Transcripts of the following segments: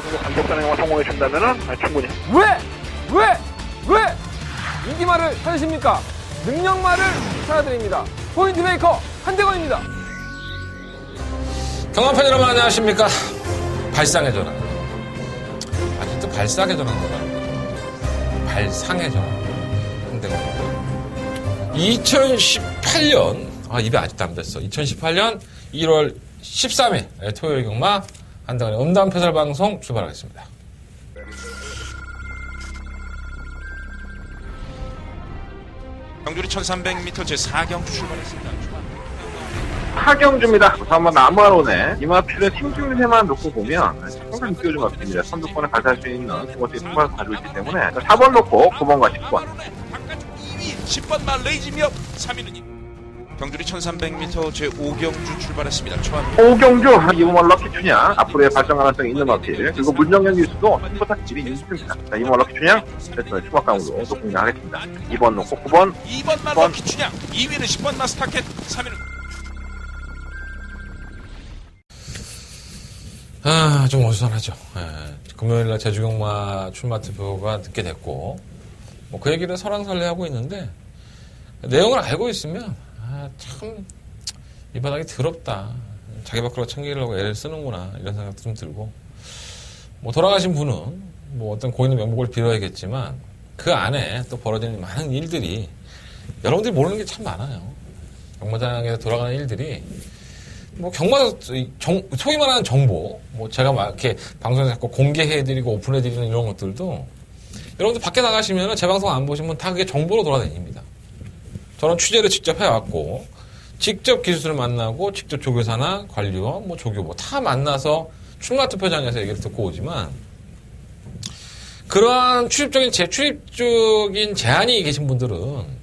정도 강력한 행동을 성공해 준다면은 충분히. 왜 인기말을 찾으십니까? 능력말을 찾아드립니다. 포인트 메이커 한대건입니다. 경험팬 여러분 안녕하십니까? 발상의 전환. 아직도 발상의 전환 거라. 발상의 전환. 한대건. 2018년 입에 아직도 안 뱄어. 2018년 1월 13일 토요일 경마 한대건의 음담패설 방송 출발하겠습니다. 경주리 1300m 제4경주 출발했습니다. 하경주입니다. 한번 나무아로네. 이마필은 생중세만 놓고 보면 상당히 느껴진 것 같습니다. 선두권에 갈탈 수 있는 두 번째 승부를 가지고 있기 때문에 4번 놓고 9번과 10번. 바깥쪽 2위 10번 말레이지미업 3위는 경주리 1300m 제5경주 출발했습니다. 오경주 이번 럭키 춘향 앞으로의 발전 가능성이 있는 마필 그리고 문정경 기수도 승부탁 질이 있습니다. 자, 이번 럭키 춘향 패턴의 추가강으로 또 공략하겠습니다. 2번 놓고 9번 2번 말 럭키 춘향 2위는 10번 마스타켓 3위는 좀 어수선하죠. 금요일날 제주경마 출마 투표가 늦게 됐고, 그 얘기를 설왕설래하고 있는데, 내용을 알고 있으면, 참, 이 바닥이 더럽다. 자기 밖으로 챙기려고 애를 쓰는구나. 이런 생각도 좀 들고, 돌아가신 분은, 어떤 고인의 명복을 빌어야겠지만, 그 안에 또 벌어지는 많은 일들이, 여러분들이 모르는 게 참 많아요. 경마장에서 돌아가는 일들이, 경마, 소위 말하는 정보, 제가 막 이렇게 방송에서 자꾸 공개해드리고 오픈해드리는 이런 것들도 여러분들 밖에 나가시면 제 방송 안 보시면 다 그게 정보로 돌아다닙니다. 저는 취재를 직접 해왔고, 직접 기수를 만나고, 직접 조교사나 관리원, 조교부 다 만나서 출마 투표장에서 얘기를 듣고 오지만, 그러한 출입적인 제한이 계신 분들은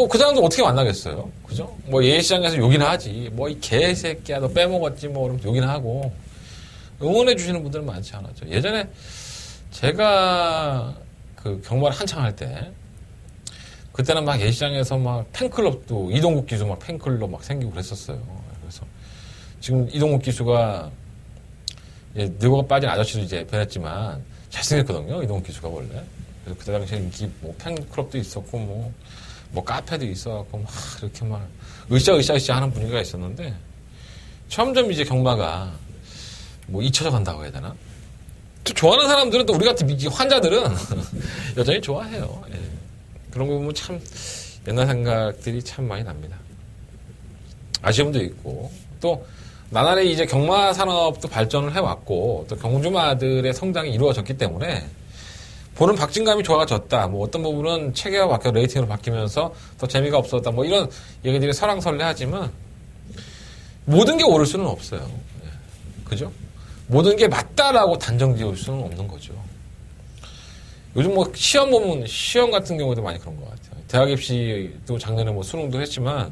그 사람들 어떻게 만나겠어요? 그죠? 예시장에서 욕이나 하지. 이 개새끼야, 너 빼먹었지, 그러면서 욕이나 하고. 응원해주시는 분들은 많지 않았죠. 예전에 제가 경마를 한창 할 때, 그때는 예시장에서 팬클럽도, 이동국 기수 팬클럽 생기고 그랬었어요. 그래서 지금 이동국 기수가, 늙어가 빠진 아저씨도 이제 변했지만, 잘생겼거든요. 이동국 기수가 원래. 그래서 그때 당시에 인기, 팬클럽도 있었고, 카페도 있어갖고, 이렇게 으쌰으쌰 하는 분위기가 있었는데, 점점 이제 경마가, 잊혀져 간다고 해야 되나? 또 좋아하는 사람들은 또 우리 같은 환자들은 여전히 좋아해요. 예. 그런 거 보면 참, 옛날 생각들이 참 많이 납니다. 아쉬움도 있고, 또, 나날이 이제 경마 산업도 발전을 해왔고, 또 경주마들의 성장이 이루어졌기 때문에, 보는 박진감이 좋아졌다. 어떤 부분은 체계가 바뀌어 레이팅으로 바뀌면서 더 재미가 없었다. 이런 얘기들이 설왕설래하지만 모든 게 옳을 수는 없어요. 그죠? 모든 게 맞다라고 단정 지을 수는 없는 거죠. 요즘 시험 보면 시험 같은 경우도 많이 그런 것 같아요. 대학 입시도 작년에 수능도 했지만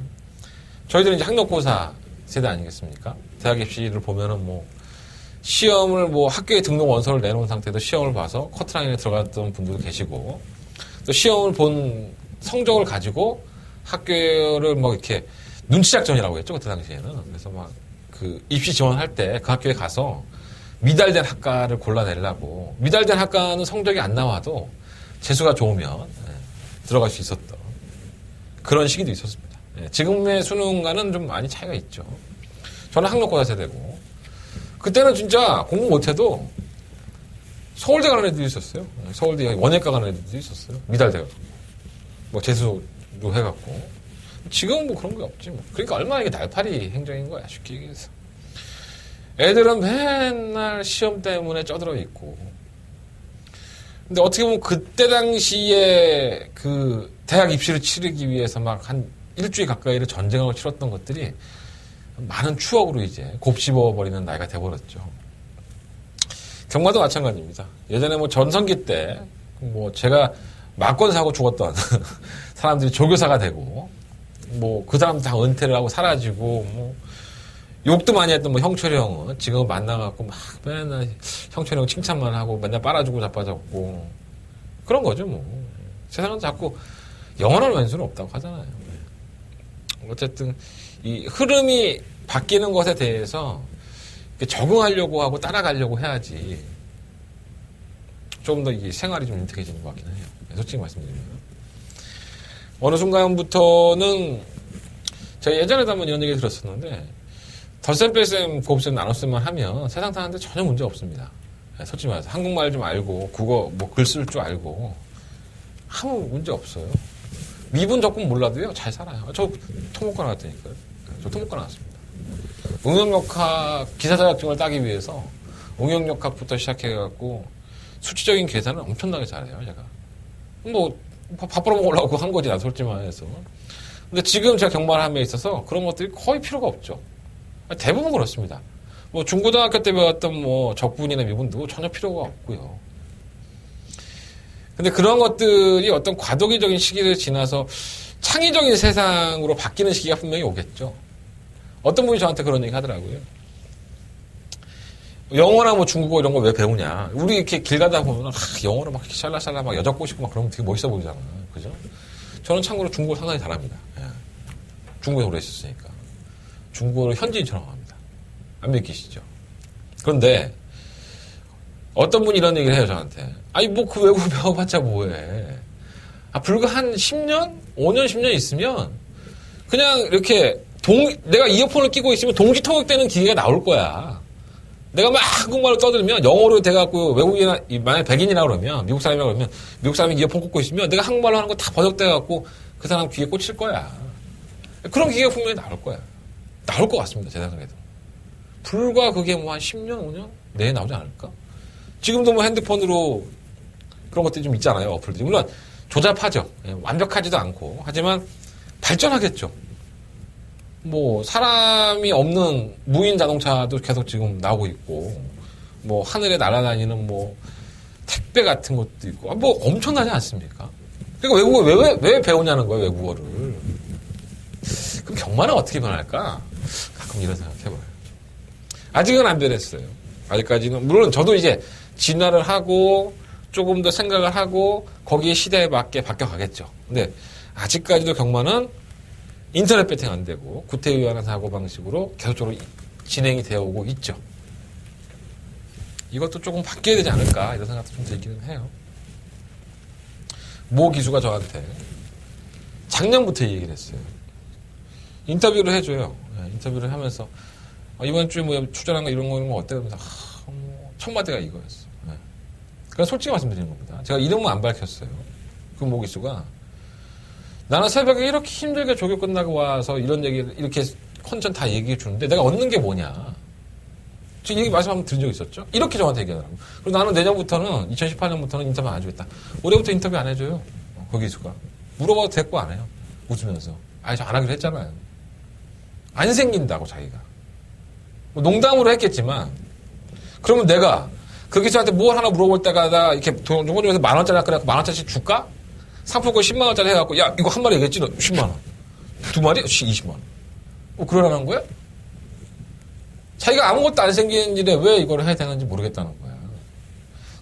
저희들은 이제 학력고사 세대 아니겠습니까? 대학 입시를 보면은 시험을 학교에 등록 원서를 내놓은 상태에서 시험을 봐서 커트라인에 들어갔던 분들도 계시고, 또 시험을 본 성적을 가지고 학교를 이렇게 눈치작전이라고 했죠, 그때 당시에는. 그래서 입시 지원할 때 그 학교에 가서 미달된 학과를 골라내려고, 미달된 학과는 성적이 안 나와도 재수가 좋으면 들어갈 수 있었던 그런 시기도 있었습니다. 지금의 수능과는 좀 많이 차이가 있죠. 저는 학력고사 세대고, 그때는 진짜 공부 못해도 서울대 가는 애들도 있었어요. 서울대 원예과 가는 애들도 있었어요. 미달대가. 재수도 해갖고. 지금은 그런 게 없지. 그러니까 얼마나 이게 날파리 행정인 거야, 쉽게 얘기해서. 애들은 맨날 시험 때문에 쩌들어 있고. 근데 어떻게 보면 그때 당시에 대학 입시를 치르기 위해서 한 일주일 가까이를 전쟁을 치렀던 것들이 많은 추억으로 이제 곱씹어버리는 나이가 돼버렸죠. 경마도 마찬가지입니다. 예전에 전성기 때, 제가 막건 사고 죽었던 사람들이 조교사가 되고, 그 사람들 다 은퇴를 하고 사라지고, 욕도 많이 했던 형철이 형은 지금 만나갖고 맨날 형철이 형 칭찬만 하고 맨날 빨아주고 자빠졌고, 그런 거죠, 세상은 자꾸 영원한 왼수는 없다고 하잖아요. 어쨌든, 이 흐름이 바뀌는 것에 대해서 적응하려고 하고 따라가려고 해야지. 좀 더 이게 생활이 좀 윤택해지는 것 같긴 해요. 솔직히 말씀드리면. 어느 순간부터는 제가 예전에도 한번 이런 얘기 들었었는데 덧셈, 뺄셈, 곱셈, 나눗셈만 하면 세상 사는데 전혀 문제 없습니다. 솔직히 말해서 한국말 좀 알고 국어 뭐 글 쓸 줄 알고 아무 문제 없어요. 미분 적분 몰라도요 잘 살아요. 저 통목과 나왔다니까요. 저 통목과 나왔습니다. 응용역학 기사 자격증을 따기 위해서 응용역학부터 시작해갖고 수치적인 계산을 엄청나게 잘해요. 제가 뭐 밥 벌어먹으려고 한 거지 나 솔직히 말해서. 근데 지금 제가 경마함에 있어서 그런 것들이 거의 필요가 없죠. 대부분 그렇습니다. 뭐 중고등학교 때 배웠던 뭐 적분이나 미분도 전혀 필요가 없고요. 근데 그런 것들이 어떤 과도기적인 시기를 지나서 창의적인 세상으로 바뀌는 시기가 분명히 오겠죠. 어떤 분이 저한테 그런 얘기 하더라고요. 영어나 뭐 중국어 이런 거 왜 배우냐. 우리 이렇게 길 가다 보면 영어를 막 이렇게 샬라샬라 막 여자 꼬시고 막 그러면 되게 멋있어 보이잖아. 그죠? 저는 참고로 중국어 상당히 잘합니다. 예. 중국에 오래 있었으니까. 중국어를 현지인처럼 합니다. 안 믿기시죠? 그런데 어떤 분이 이런 얘기를 해요, 저한테. 아니, 뭐 그 외국어 배워봤자 뭐해. 불과 한 10년? 5년, 10년 있으면 그냥 이렇게 내가 이어폰을 끼고 있으면 동시통역되는 기계가 나올 거야. 내가 막 한국말로 떠들면 영어로 돼갖고 외국인이나, 만약에 백인이라 그러면, 미국 사람이라 그러면, 미국 사람이 이어폰 꽂고 있으면 내가 한국말로 하는 거 다 번역돼갖고 그 사람 귀에 꽂힐 거야. 그런 기계가 분명히 나올 거야. 나올 것 같습니다, 제 생각에도. 불과 그게 뭐 한 10년, 5년? 내에 나오지 않을까? 지금도 뭐 핸드폰으로 그런 것들이 좀 있잖아요, 어플들이. 물론 조잡하죠. 완벽하지도 않고. 하지만 발전하겠죠. 뭐 사람이 없는 무인 자동차도 계속 지금 나오고 있고, 뭐 하늘에 날아다니는 뭐 택배 같은 것도 있고, 뭐 엄청나지 않습니까? 그러니까 외국어 왜 배우냐는 거예요, 외국어를. 그럼 경마는 어떻게 변할까? 가끔 이런 생각 해봐요. 아직은 안 변했어요. 아직까지는. 물론 저도 이제 진화를 하고 조금 더 생각을 하고 거기에 시대에 맞게 바뀌어가겠죠. 근데 아직까지도 경마는 인터넷 배팅 안 되고 구태의연한 사고방식으로 계속적으로 진행이 되어 오고 있죠. 이것도 조금 바뀌어야 되지 않을까 이런 생각도 좀 들기는 해요. 모 기수가 저한테 작년부터 얘기를 했어요. 인터뷰를 해줘요. 인터뷰를 하면서 이번 주에 뭐 출전한 거 이런 거 어때? 그러면서 첫 마디가 이거였어. 그러니까 솔직히 말씀드리는 겁니다. 제가 이름은 안 밝혔어요. 그 모 기수가 나는 새벽에 이렇게 힘들게 조교 끝나고 와서 이런 얘기를 이렇게 컨텐츠 다 얘기해 주는데 내가 얻는 게 뭐냐. 지금 얘기 말씀 한번 들은 적 있었죠? 이렇게 저한테 얘기하더라고요. 그리고 나는 내년부터는 2018년부터는 인터뷰 안 해주겠다. 올해부터 인터뷰 안 해줘요. 그 기수가. 물어봐도 대꾸 안 해요. 웃으면서. 아니 저 안 하기로 했잖아요. 안 생긴다고 자기가. 뭐 농담으로 했겠지만 그러면 내가 그 기수한테 뭘 하나 물어볼 때마다 이렇게 돈 좀 해서 10,000원짜리 할거라고 10,000원짜리씩 줄까? 상품권 10만원짜리 해갖고, 야, 이거 한 마리 얘기했지? 너 10만원. 두 마리? 20만원. 뭐, 그러라는 거야? 자기가 아무것도 안 생기는 일에 왜 이걸 해야 되는지 모르겠다는 거야.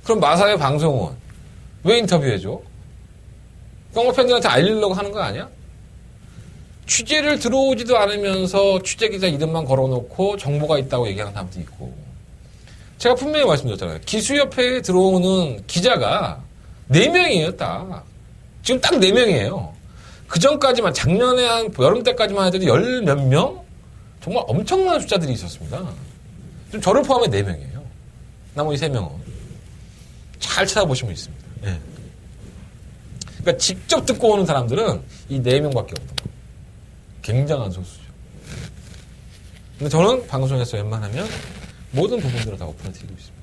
그럼 마사의 방송은 왜 인터뷰해줘? 경마 팬들한테 알리려고 하는 거 아니야? 취재를 들어오지도 않으면서 취재기자 이름만 걸어놓고 정보가 있다고 얘기하는 사람도 있고. 제가 분명히 말씀드렸잖아요. 기수협회에 들어오는 기자가 4명이에요, 딱. 지금 딱 4명이에요. 그 전까지만, 작년에 한 여름 때까지만 해도 10 몇 명? 정말 엄청난 숫자들이 있었습니다. 지금 저를 포함해 4명이에요. 나머지 3명은. 잘 찾아보시면 있습니다. 네. 그러니까 직접 듣고 오는 사람들은 이 4명밖에 없던 거예요. 굉장한 소수죠. 근데 저는 방송에서 웬만하면 모든 부분들을 다 오픈해드리고 있습니다.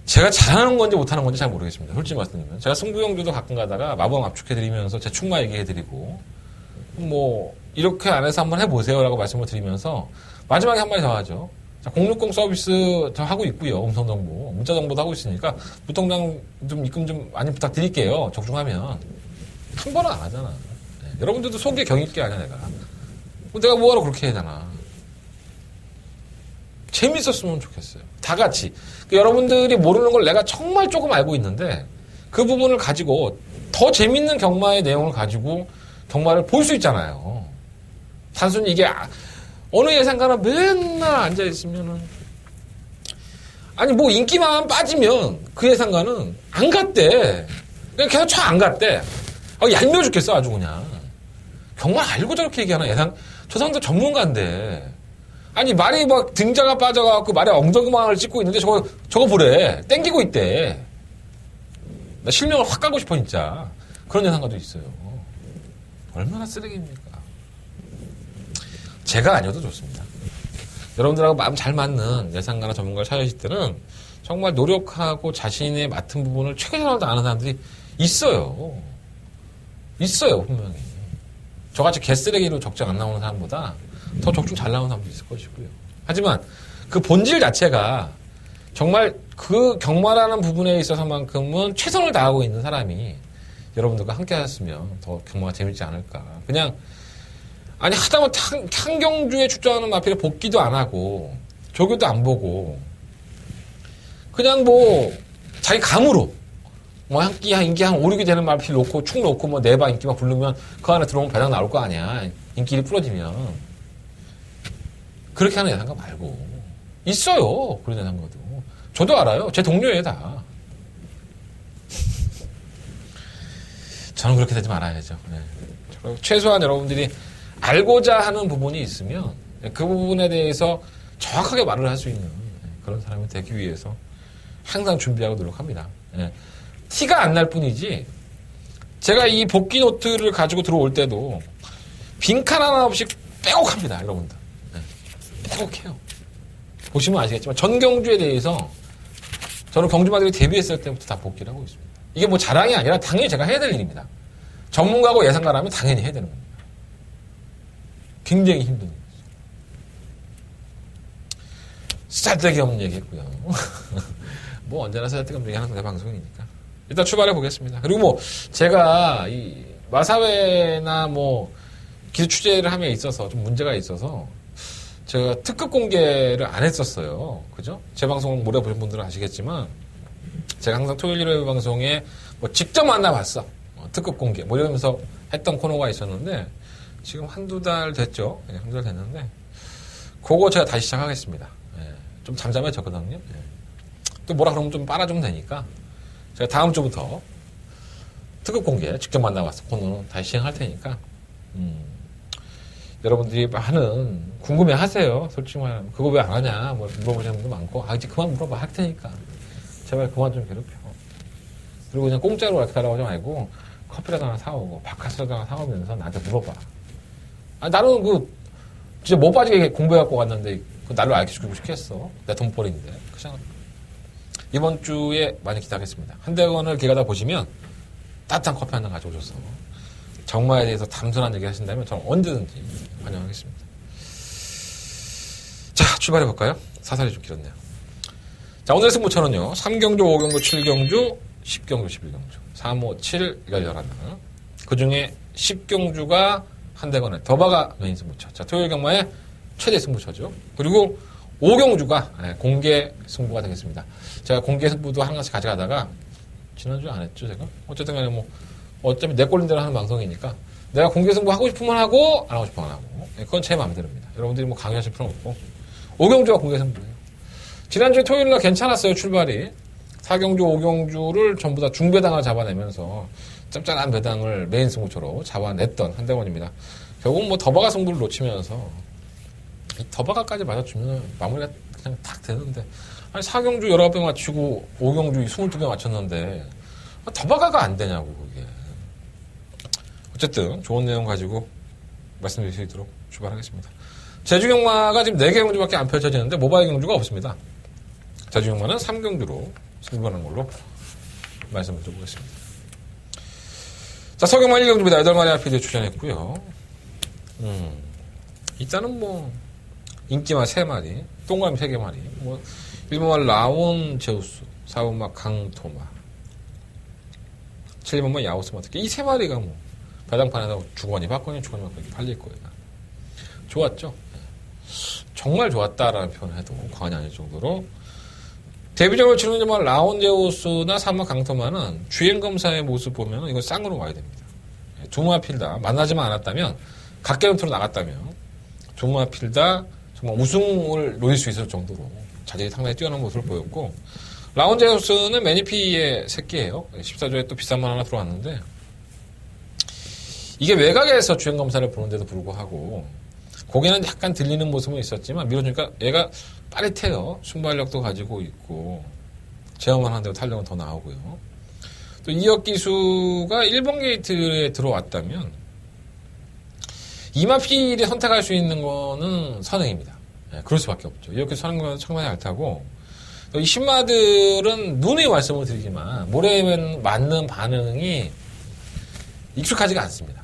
제가 잘하는 건지 못하는 건지 잘 모르겠습니다. 솔직히 말씀드리면. 제가 승부용주도 가끔 가다가 마법 압축해드리면서 제 충마 얘기해드리고 뭐 이렇게 안 해서 한번 해보세요라고 말씀을 드리면서 마지막에 한 마디 더 하죠. 자, 060 서비스 저 하고 있고요. 음성정보, 문자정보도 하고 있으니까 무통장 좀 입금 좀 많이 부탁드릴게요. 적중하면. 한 번은 안 하잖아. 네. 여러분들도 속에 경있게 하냐 내가. 내가 뭐하러 그렇게 하잖아. 재밌었으면 좋겠어요. 다 같이. 여러분들이 모르는 걸 내가 정말 조금 알고 있는데 그 부분을 가지고 더 재밌는 경마의 내용을 가지고 경마를 볼 수 있잖아요. 단순히 이게 어느 예상가나 맨날 앉아있으면은 아니 뭐 인기만 빠지면 그 예상가는 안 갔대. 그냥 계속 쳐 안 갔대. 얄미워 죽겠어 아주 그냥. 정말 알고 저렇게 얘기하나 예상. 저 사람도 전문가인데. 아니 말이 막 등자가 빠져갖고 말에 엉덩이망을 찍고 있는데 저거 보래. 땡기고 있대. 나 실명을 확 까고 싶어 진짜. 그런 예상가도 있어요. 얼마나 쓰레기입니까. 제가 아니어도 좋습니다. 여러분들하고 마음 잘 맞는 예상가나 전문가를 찾으실 때는 정말 노력하고 자신의 맡은 부분을 최선을 다하는 사람들이 있어요. 있어요, 분명히. 저같이 개쓰레기로 적정 안 나오는 사람보다 더 적중 잘 나오는 사람도 있을 것이고요. 하지만 그 본질 자체가 정말 그 경마라는 부분에 있어서만큼은 최선을 다하고 있는 사람이 여러분들과 함께 하셨으면 더 경마가 재밌지 않을까. 그냥 아니 하다못해 한경주에 출전하는 마필에 복귀도 안 하고 조교도 안 보고 그냥 뭐 자기 감으로 뭐 인기 한 5, 6이 되는 마필 놓고 축 놓고 뭐 네바 인기 막 부르면 그 안에 들어오면 배당 나올 거 아니야. 인기를 풀어지면 그렇게 하는 예상가 말고 있어요. 그런 예상가도 저도 알아요. 제 동료예요 다. 저는 그렇게 되지 말아야죠. 네. 최소한 여러분들이 알고자 하는 부분이 있으면 그 부분에 대해서 정확하게 말을 할 수 있는 그런 사람이 되기 위해서 항상 준비하고 노력합니다. 티가 안 날 뿐이지 제가 이 복귀 노트를 가지고 들어올 때도 빈칸 하나 없이 빼곡합니다. 여러분들. 빼곡해요. 보시면 아시겠지만 전경주에 대해서 저는 경주마들이 데뷔했을 때부터 다 복귀를 하고 있습니다. 이게 뭐 자랑이 아니라 당연히 제가 해야 될 일입니다. 전문가고 예상가라면 당연히 해야 되는 겁니다. 굉장히 힘든 일이죠. 쓸데기 없는 얘기 했고요. 뭐 언제나 쓸데기 없는 얘기 하는 내 방송이니까. 일단 출발해 보겠습니다. 그리고 뭐 제가 이 마사회나 뭐 기술 취재를 함에 있어서 좀 문제가 있어서 제가 특급 공개를 안 했었어요. 그죠? 제 방송을 오래 보신 분들은 아시겠지만 제가 항상 토요일 일요일 방송에 뭐 직접 만나봤어. 특급 공개 뭐 이러면서 했던 코너가 있었는데 지금 한두 달 됐죠. 한두 달 됐는데 그거 제가 다시 시작하겠습니다. 좀 잠잠해졌거든요. 또 뭐라 그러면 좀 빨아주면 되니까 제가 다음 주부터 특급 공개 직접 만나봤어 코너는 다시 시행할 테니까 여러분들이 하는 궁금해 하세요. 솔직히 말하면 그거 왜 안 하냐 뭐 물어보시는 분도 많고 이제 그만 물어봐 할 테니까 제발 그만 좀 괴롭혀. 그리고 그냥 공짜로 이렇게 달라고 하지 말고 커피라도 하나 사오고 바카스라도 하나 사오면서 나한테 물어봐. 나는 진짜 못 빠지게 공부해갖고 갔는데 날로 알려주고 싶겠어. 내 돈벌이인데. 그냥 이번 주에 많이 기대하겠습니다. 한대건을 길 가다 보시면 따뜻한 커피 한 잔 가져오셔서 정마에 대해서 담선한 얘기 하신다면 저는 언제든지 환영하겠습니다. 자, 출발해볼까요? 사살이 좀 길었네요. 자, 오늘의 승부처는요. 3경주, 5경주, 7경주, 10경주, 11경주. 3, 5, 7, 11. 그 중에 10경주가 한대건의 더바가 메인 승부처. 자, 토요일 경마의 최대 승부처죠. 그리고 5경주가 공개 승부가 되겠습니다. 제가 공개 승부도 하나씩 가져가다가 지난주에 안 했죠, 제가? 어쨌든 간에 뭐 어차피 내 꼴린 대로 하는 방송이니까 내가 공개 승부 하고 싶으면 하고 안 하고 싶으면 안 하고 그건 제 마음대로입니다. 여러분들이 뭐 강요하실 필요는 없고 5경주가 공개 승부예요. 지난주에 토요일날 괜찮았어요, 출발이. 4경주, 5경주를 전부 다 중배당을 잡아내면서 짭짤한 배당을 메인 승부처로 잡아냈던 한대원입니다. 결국 뭐 더바가 승부를 놓치면서 이 더바가까지 맞아주면 마무리가 그냥 탁 되는데 아니 4경주 19배 맞추고 5경주 22배 맞췄는데 더바가가 안 되냐고 그게. 어쨌든 좋은 내용 가지고 말씀드릴 수 있도록 출발하겠습니다. 제주경마가 지금 4개 경주밖에 안 펼쳐지는데 모바일 경주가 없습니다. 제주경마는 3경주로 승부하는 걸로 말씀을 드려보겠습니다. 자, 서경마 1경주입니다. 8마리 RPD에 출연했고요. 일단은 뭐 인기마 3마리, 동그라미 3개마리, 뭐 1번마 라온 제우스, 4번마 강토마, 7번마 야우스마 특히 이 3마리가 뭐 배당판에서 주거니 받거니 주거니 받거니 팔릴 거예요. 좋았죠? 정말 좋았다라는 표현을 해도 과언이 아닐 정도로 데뷔전을 치르는 뭐 라온 제우스나 3번 강토마는 주행검사의 모습 보면 이건 쌍으로 와야 됩니다. 두 마필 다 만나지만 않았다면 각계연투로 나갔다면 두 마필 다 정말 우승을 노릴 수 있을 정도로 자질이 상당히 뛰어난 모습을 보였고, 라운제우스는 매니피의 새끼예요. 14조에 또 비싼 만 하나 들어왔는데, 이게 외곽에서 주행검사를 보는데도 불구하고, 고개는 약간 들리는 모습은 있었지만, 밀어주니까 얘가 빠릿해요. 순발력도 가지고 있고, 제어만 하는데도 탄력은 더 나오고요. 또 이역 기수가 1번 게이트에 들어왔다면, 이마필이 선택할 수 있는 거는 선행입니다. 네, 그럴 수밖에 없죠. 이렇게 서는 건 상당히 앓다고. 이 신마들은 누누이 말씀을 드리지만 모래에 맞는 반응이 익숙하지가 않습니다.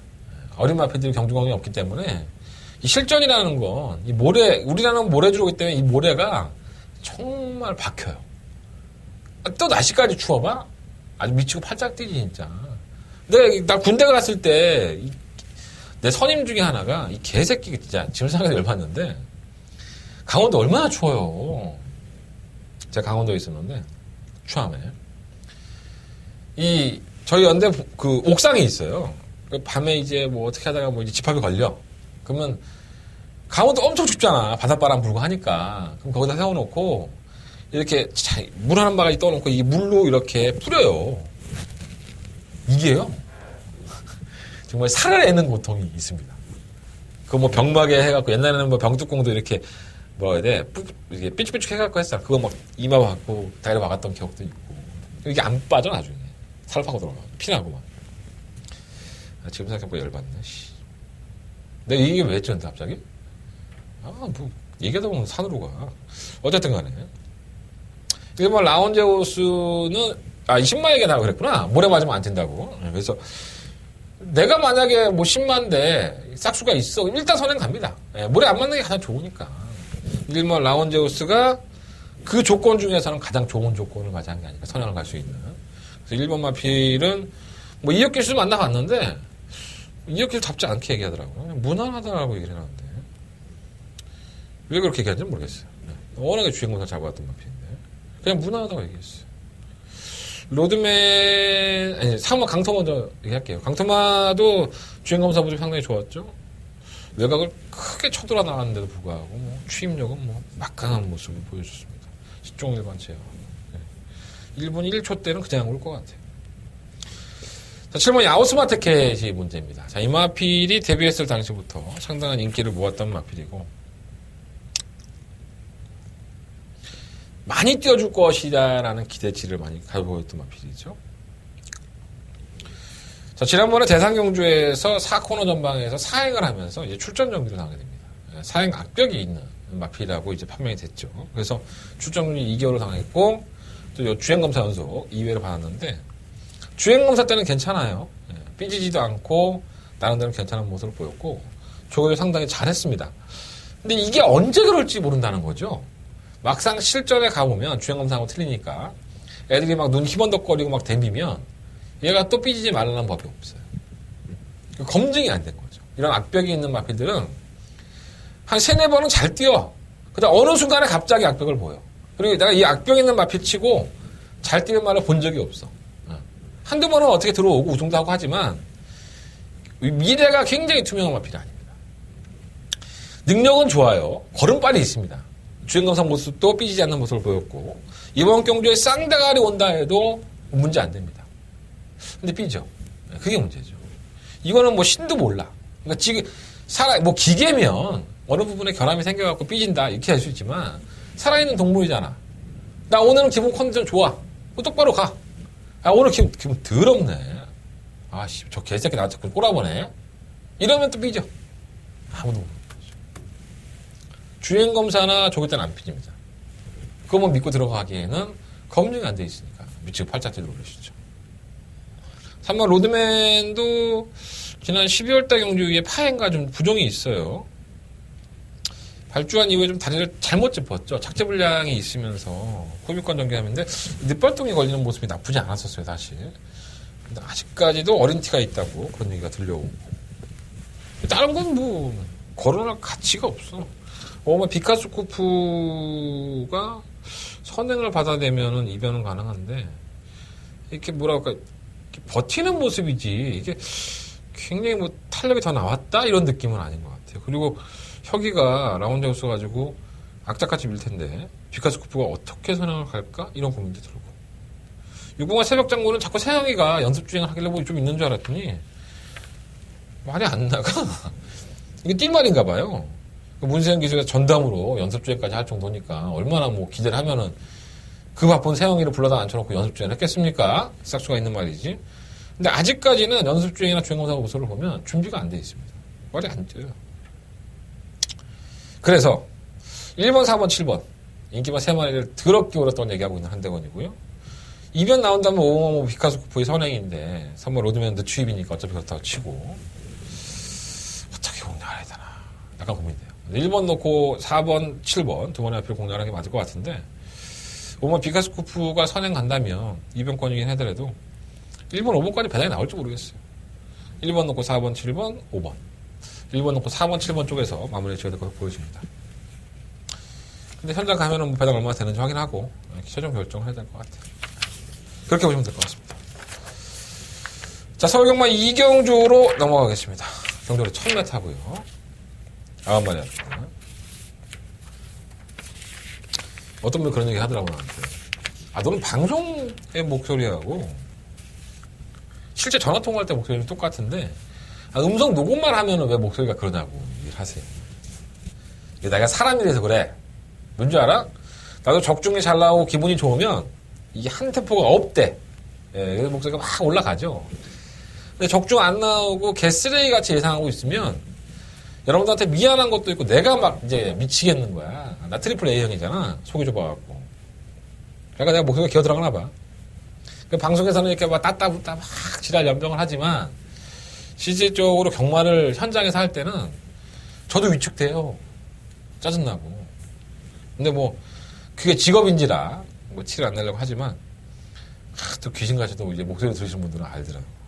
어린 마필들이 경주경험이 없기 때문에 이 실전이라는 건 이 모래, 우리라는 모래주로기 때문에 이 모래가 정말 박혀요. 또 날씨까지 추워봐? 아주 미치고 팔짝 뛰지 진짜. 근데 나 군대 갔을 때 내 선임 중에 하나가 이 개새끼가 진짜 지금 생각해 열받는데 강원도 얼마나 추워요. 제가 강원도에 있었는데 추함에 저희 연대 그 옥상이 있어요. 밤에 이제 뭐 어떻게 하다가 뭐 이제 집합이 걸려. 그러면 강원도 엄청 춥잖아. 바닷바람 불고 하니까. 그럼 거기다 세워놓고 이렇게 물 한 바가지 떠놓고 이 물로 이렇게 뿌려요. 이게요. 정말 살을 애는 고통이 있습니다. 그거 뭐 병막에 해갖고 옛날에는 뭐 병뚜껑도 이렇게 뭐라 해야 돼? 이렇게 삐죽삐죽 해갖고 했잖아. 그거 막 이마 박고 다리를 박았던 기억도 있고. 이게 안 빠져 나중에. 살 파고 들어가. 피나고 막. 지금 생각해보니까 열받네. 내가 이게 왜 했지 갑자기? 뭐 얘기하다 보면 산으로 가. 어쨌든 간에. 일본 라운제우스는 신마 얘기하다가 그랬구나. 모래 맞으면 안 된다고. 그래서 내가 만약에 뭐 10만대 싹수가 있어. 일단 선행 갑니다. 모래 안 맞는 게 가장 좋으니까. 일본 라운제우스가 그 조건 중에서는 가장 좋은 조건을 맞이한 게 아닐까. 선행을 갈 수 있는. 그래서 일본 마필은 뭐 이역기수 만나봤는데 이역기수 답지 않게 얘기하더라고요. 그냥 무난하다라고 얘기를 해놨는데 왜 그렇게 얘기하는지 모르겠어요. 워낙에 주행검사 잡아왔던 마필인데 그냥 무난하다고 얘기했어요. 로드맨, 상마 강토 먼저 얘기할게요. 강토마도 주행검사 모습이 상당히 좋았죠. 외곽을 크게 쳐돌아 나갔는데도 불구하고 뭐 추임력은 뭐 막강한 모습을 보여줬습니다. 시종 일반체요. 네. 1분 1초 때는 그냥 올 것 같아요. 자, 7번 야오스 마테켓이 문제입니다. 자, 이 마필이 데뷔했을 당시부터 상당한 인기를 모았던 마필이고 많이 뛰어줄 것이다라는 기대치를 많이 가지고 있던 마필이죠. 자, 지난번에 대상경주에서 4코너 전방에서 사행을 하면서 이제 출전 정지를 당하게 됩니다. 사행 악벽이 있는 마필이라고 이제 판명이 됐죠. 그래서 출전 정지 2개월을 당했고, 또 주행검사 연속 2회를 받았는데, 주행검사 때는 괜찮아요. 삐지지도 않고, 나름대로 괜찮은 모습을 보였고, 조교를 상당히 잘했습니다. 근데 이게 언제 그럴지 모른다는 거죠. 막상 실전에 가보면 주행검사하고 틀리니까 애들이 막 눈 희번덕거리고 막 댐비면 얘가 또 삐지지 말라는 법이 없어요. 검증이 안 된 거죠. 이런 악벽이 있는 마필들은 한 3-4번은 잘 뛰어. 그다음 어느 순간에 갑자기 악벽을 보여. 그리고 내가 이 악벽 있는 마필 치고 잘 뛰는 말을 본 적이 없어. 한두 번은 어떻게 들어오고 우승도 하고 하지만 미래가 굉장히 투명한 마필이 아닙니다. 능력은 좋아요. 걸음발이 있습니다. 주행검사 모습도 삐지지 않는 모습을 보였고 이번 경주에 쌍대가리 온다 해도 문제 안 됩니다. 근데 삐져. 그게 문제죠. 이거는 뭐 신도 몰라. 그러니까 지금 뭐 기계면 어느 부분에 결함이 생겨갖고 삐진다 이렇게 할 수 있지만 살아있는 동물이잖아. 나 오늘은 기분 컨디션 좋아. 똑바로 가. 오늘 기분 더럽네. 아씨 저 개새끼 나한테 자꾸 꼬라보네. 이러면 또 삐져. 아무도 모르는 거죠. 주행검사나 조교 때는 안 삐집니다. 그거만 믿고 들어가기에는 검증이 안 돼 있으니까 미치고 팔짝지를 올리시죠. 3번 로드맨도 지난 12월달 경주 이후에 파행과 좀 부종이 있어요. 발주한 이후에 좀 다리를 잘못 짚었죠. 착지 불량이 있으면서 후미권 전개하는데 늦발동이 걸리는 모습이 나쁘지 않았었어요, 사실. 근데 아직까지도 어린 티가 있다고 그런 얘기가 들려오고. 다른 건 뭐 거론할 가치가 없어. 비카스코프가 선행을 받아내면은 이변은 가능한데 이렇게 뭐랄까 이렇게 버티는 모습이지 이게 굉장히 뭐 탄력이 더 나왔다 이런 느낌은 아닌 것 같아요. 그리고 혁이가 라운드 하우스 가지고 악착같이 밀 텐데 비카스코프가 어떻게 선행을 갈까? 이런 고민도 들고 6번과 새벽장군은 자꾸 세영이가 연습주행을 하길래 좀 있는 줄 알았더니 말이 안 나가. 이게 뛸 말인가 봐요. 문세영 기수가 전담으로 연습주행까지 할 정도니까 얼마나 뭐 기대를 하면은 그 바쁜 세영이를 불러다 앉혀놓고 연습주행을 했겠습니까? 싹수가 있는 말이지. 근데 아직까지는 연습주행이나 주행검사 모습을 보면 준비가 안 돼 있습니다. 말이 안 돼요. 그래서 1번, 4번, 7번 인기만 3마리를 더럽게 오랫동안 얘기하고 있는 한대건이고요. 이변 나온다면 5번 비카스코프의 선행인데 3번 로드맨 늦추입이니까 어차피 그렇다고 치고 어떻게 공략해야 되나 약간 고민돼요. 1번 놓고 4번, 7번 두 번의 앞을 공략하는 게 맞을 것 같은데 5번 비카스코프가 선행 간다면 이변권이긴 하더라도 1번, 5번까지 배당이 나올지 모르겠어요. 1번 놓고 4번, 7번, 5번 1번 놓고 4번, 7번 쪽에서 마무리 지어야 될 것으로 보여집니다. 근데 현장 가면은 배당 얼마나 되는지 확인하고 최종 결정을 해야 될 것 같아요. 그렇게 보시면 될 것 같습니다. 자, 서울경마 이경주로 넘어가겠습니다. 경주로 1000m고요. 9마리 합니다. 어떤 분이 그런 얘기 하더라고요. 너는 방송의 목소리하고 실제 전화 통화할 때 목소리는 똑같은데 음성 녹음만 하면은 왜 목소리가 그러냐고 얘기를 하세요. 내가 사람이라서 그래. 뭔지 알아? 나도 적중이 잘 나오고 기분이 좋으면 이게 한 템포가 없대. 그래서 목소리가 막 올라가죠. 근데 적중 안 나오고 개쓰레기 같이 예상하고 있으면 여러분들한테 미안한 것도 있고 내가 막 이제 미치겠는 거야. 나 트리플 A형이잖아. 속이 좁아갖고. 그러니까 내가 목소리가 기어 들어가나 봐. 방송에서는 이렇게 막 따따붙다 막 지랄 연병을 하지만 실질적으로 경마를 현장에서 할 때는 저도 위축돼요. 짜증나고. 근데 뭐 그게 직업인지라 뭐 티를 안 내려고 하지만 또 귀신같이도 이제 목소리 들으시는 분들은 알더라고요.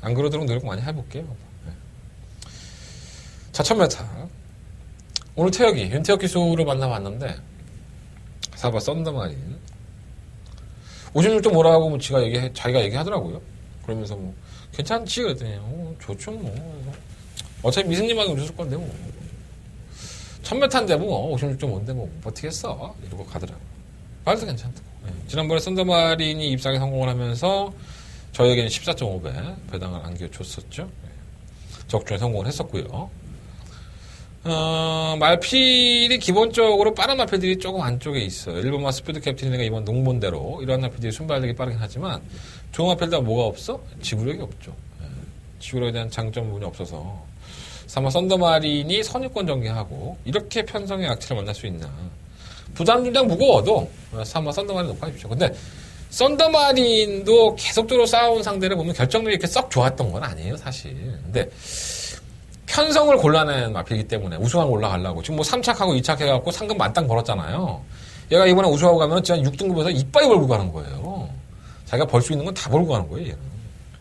안 그러도록 노력 많이 해볼게요. 네. 자, 1000m. 오늘 태혁이, 윤태혁 기수를 만나봤는데 4번 썬더마린 56점 뭐라고 뭐 자기가 얘기하더라고요. 그러면서 뭐 괜찮지 그랬더니 좋죠 뭐. 어차피 미승님하고 움직일 건데 뭐 1000m인데 뭐 56.5인데 뭐 버티겠어 이러고 가더라고요. 말도 괜찮다고. 네. 지난번에 썬더마린이 입상에 성공을 하면서 저에게는 14.5배 배당을 안겨줬었죠. 네. 적중에 성공을 했었고요. 말필이 기본적으로 빠른 말필들이 조금 안쪽에 있어요. 1번마 스피드 캡틴이가 이번 농본대로 이런 말필들이 순발력이 빠르긴 하지만 좋은 말필들 뭐가 없어? 지구력이 없죠. 네. 지구력에 대한 장점 부분이 없어서 3번 썬더마린이 선유권 전개하고 이렇게 편성의 악취를 만날 수 있나. 부담중량 무거워도 3번 썬더마린 높아집시오. 근데 썬더마린도 계속적으로 싸운 상대를 보면 결정력이 이렇게 썩 좋았던 건 아니에요 사실. 근데 편성을 골라낸 마필이기 때문에 우승하고 올라가려고 지금 뭐 3착하고 2착 해갖고 상금 만땅 벌었잖아요. 얘가 이번에 우승하고 가면 진짜 6등급에서 이빨이 벌고 가는 거예요. 자기가 벌 수 있는 건 다 벌고 가는 거예요 얘는.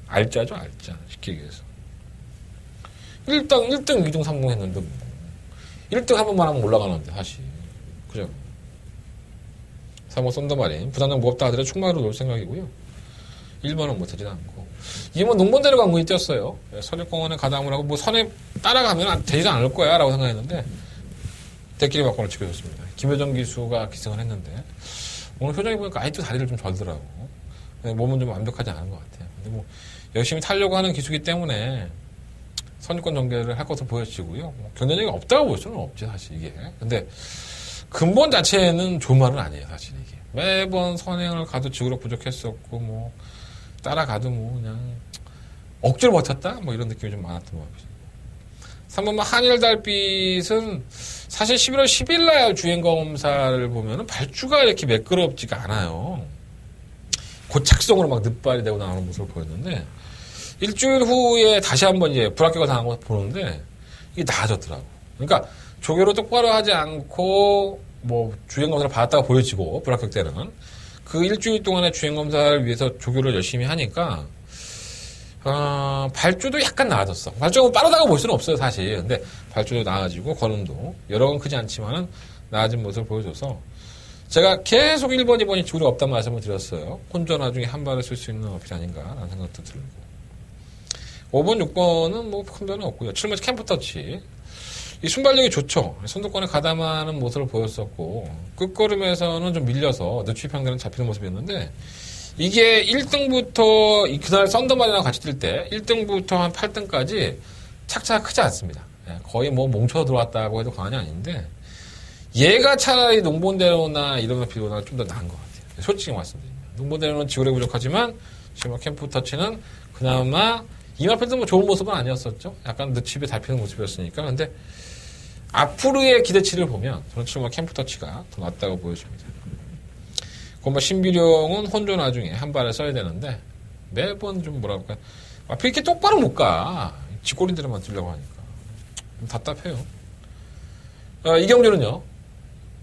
알짜죠 알짜 쉽게 얘기해서 1등 2등 3등 했는데 뭐 1등 한 번만 하면 올라가는데 사실 그죠. 3번 썬더마린 부담량 무겁다 하더라도 충만으로 놓을 생각이고요. 1번은 못하지도 않고 2번 농번대로 강문이 뛰었어요. 선입공원에 가담을 하고 뭐 선에 따라가면 되지도 않을 거야 라고 생각했는데 대끼리 막공을 지켜줬습니다. 김효정 기수가 기승을 했는데 오늘 표정이 보니까 아직도 다리를 좀 절더라고. 몸은 좀 완벽하지 않은 것 같아요. 근데 뭐 열심히 타려고 하는 기수기 때문에 선입권 전개를 할 것으로 보여지고요. 뭐 경쟁력이 없다고 볼 수는 없지 사실 이게. 근데 근본 자체는 좋은 말은 아니에요 사실 이게. 매번 선행을 가도 지구력 부족했었고 뭐 따라가도 뭐 그냥 억지로 버텼다 뭐 이런 느낌이 좀 많았던 것 같아요. 3번만 한일 달빛은 사실 11월 10일 날 주행검사를 보면은 발주가 이렇게 매끄럽지가 않아요. 고착성으로 막 늑발이 되고 나오는 모습을 보였는데 일주일 후에 다시 한번 이제 불합격을 당한 거 보는데 이게 나아졌더라고. 그러니까 조교를 똑바로 하지 않고 뭐 주행검사를 받았다가 보여지고 불합격 때는 그 일주일 동안의 주행검사를 위해서 조교를 열심히 하니까 발주도 약간 나아졌어. 발주가 빠르다고 볼 수는 없어요 사실. 근데 발주도 나아지고 걸음도 여러 건 크지 않지만은 나아진 모습을 보여줘서 제가 계속 1번, 2번이 지구력 없다는 말씀을 드렸어요. 혼자 나중에 한 발을 쓸 수 있는 어필이 아닌가라는 생각도 들고 5번, 6번은 뭐 큰 변은 없고요. 7번 캠프 터치 이 순발력이 좋죠. 선두권에 가담하는 모습을 보였었고 끝걸음에서는 좀 밀려서 늦추기 평단은 잡히는 모습이었는데 이게 1등부터 그날 썬더만이랑 같이 뛸 때 1등부터 한 8등까지 착차가 크지 않습니다. 거의 뭐 뭉쳐 들어왔다고 해도 과언이 아닌데 얘가 차라리 농본대로나 이런 나피보다 좀 더 나은 것 같아요. 솔직히 말씀드리면 농본대로는 지구력이 부족하지만 지금 캠프터치는 그나마 이마필도 뭐 좋은 모습은 아니었었죠. 약간 늦집에 달피는 모습이었으니까. 근데 앞으로의 기대치를 보면 저는 지금 캠프터치가 더 낫다고 보여집니다. 그럼 신비룡은 혼조 나중에 한 발을 써야 되는데 매번 좀 뭐랄까 앞에 이렇게 똑바로 못 가. 쥐꼬린대로만 뛰려고 하니까 좀 답답해요. 이경주는요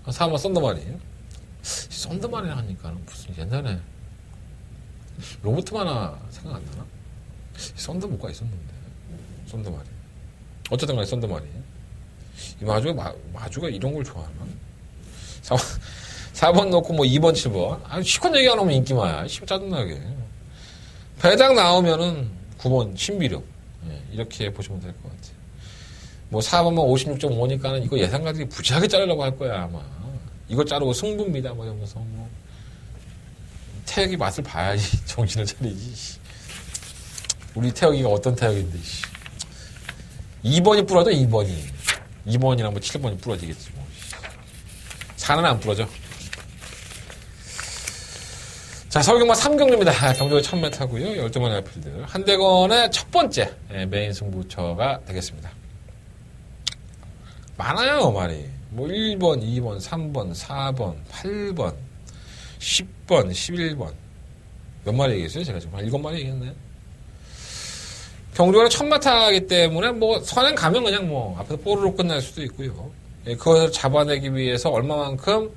3번 썬더마린. 썬더마린 하니까 무슨 옛날에 로버트 만화 생각 안 나나? 썬더 뭐가 있었는데 썬더마린. 어쨌든 간에 썬더마린. 이 마주가 이런 걸 좋아하나? 4번 놓고 뭐 2번 7번 아니 시컨 얘기 안 하면 인기마야. 짜증나게. 배당 나오면은 9번 신비룡. 이렇게 보시면 될 것 같아요. 뭐 4번만 56.5니까는 이거 예상가들이 부지하게 자르려고 할 거야 아마. 이거 자르고 승부입니다 뭐 이러면서 뭐 태혁이 맛을 봐야지 정신을 차리지. 우리 태혁이가 어떤 태혁인데 2번이 부러져 2번이랑 뭐 7번이 부러지겠지 뭐. 4는 안 부러져. 자, 서울경마 3경주입니다. 경주가 1000m고요. 12마리 아필드. 한대건의 첫 번째 메인 승부처가 되겠습니다. 많아요, 말이. 뭐 1번, 2번, 3번, 4번, 8번, 10번, 11번. 몇 마리 얘기했어요? 제가 지금 한 7마리 얘기했나요? 경주가 1000m이기 때문에 뭐 선행 가면 그냥 뭐 앞에서 뽀로로 끝날 수도 있고요. 그것을 잡아내기 위해서 얼마만큼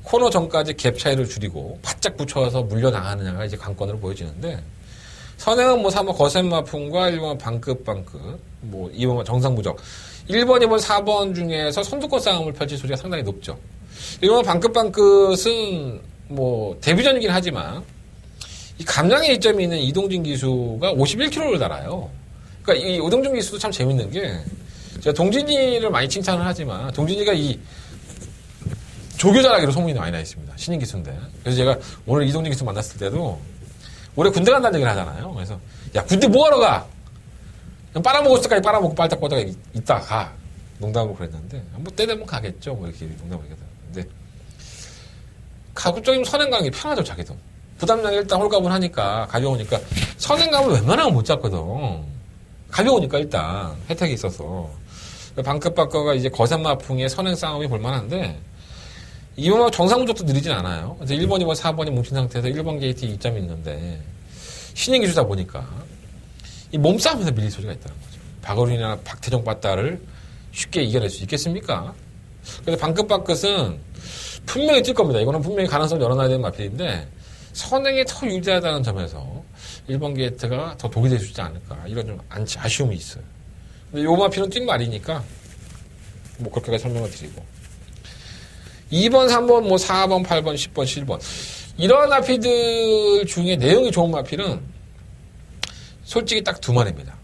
코너 전까지 갭 차이를 줄이고 바짝 붙여서 물려나가느냐가 이제 관건으로 보여지는데 선행은 뭐 3번 거센마품과 1번 방긋 뭐 2번 정상부적 1번, 2번, 4번 중에서 선두권 싸움을 펼칠 소리가 상당히 높죠. 1번 방긋은 뭐 데뷔전이긴 하지만 이 감량의 이점이 있는 이동진 기수가 51km를 달아요. 그러니까 이 이동진 기수도 참 재밌는 게 제가 동진이를 많이 칭찬을 하지만 동진이가 이 조교 잘하기로 소문이 많이 나 있습니다. 신인 기수인데. 그래서 제가 오늘 이동진 기수 만났을 때도 올해 군대 간다는 얘기를 하잖아요. 그래서 야 군대 뭐하러 가? 그냥 빨아먹을 때까지 빨아먹고 빨딱빨딱 있다가 가. 농담으로 그랬는데 뭐 때 되면 가겠죠. 뭐 이렇게 농담으로 얘기하는데 가급적이면 선행 가는 게 편하죠. 자기도. 부담량이 일단 홀가분하니까 가벼우니까 선행 가면 웬만하면 못 잡거든. 가벼우니까 일단 혜택이 있어서 방긋바꿔가 이제 거센마풍의 선행 싸움이 볼만한데 이번 정상부적도 느리진 않아요. 그래서 1번, 2번, 4번이 뭉친 상태에서 1번 게이트에 이점이 있는데 신인 기수다 보니까 이 몸싸움에서 밀릴 소리가 있다는 거죠. 박어린이나 박태종 빠따를 쉽게 이겨낼 수 있겠습니까? 그래서 방긋바끝은 분명히 뛸 겁니다. 이거는 분명히 가능성을 열어놔야 되는 마필인데 선행이 더 유리하다는 점에서 1번 게이트가 더 독이 될 수 있지 않을까 이런 좀 아쉬움이 있어요. 근데 요 마필은 뛴 말이니까 뭐 그렇게까지 설명을 드리고 2번, 3번, 뭐 4번, 8번, 10번, 11번 이런 마필들 중에 내용이 좋은 마필은 솔직히 딱 두 마리입니다.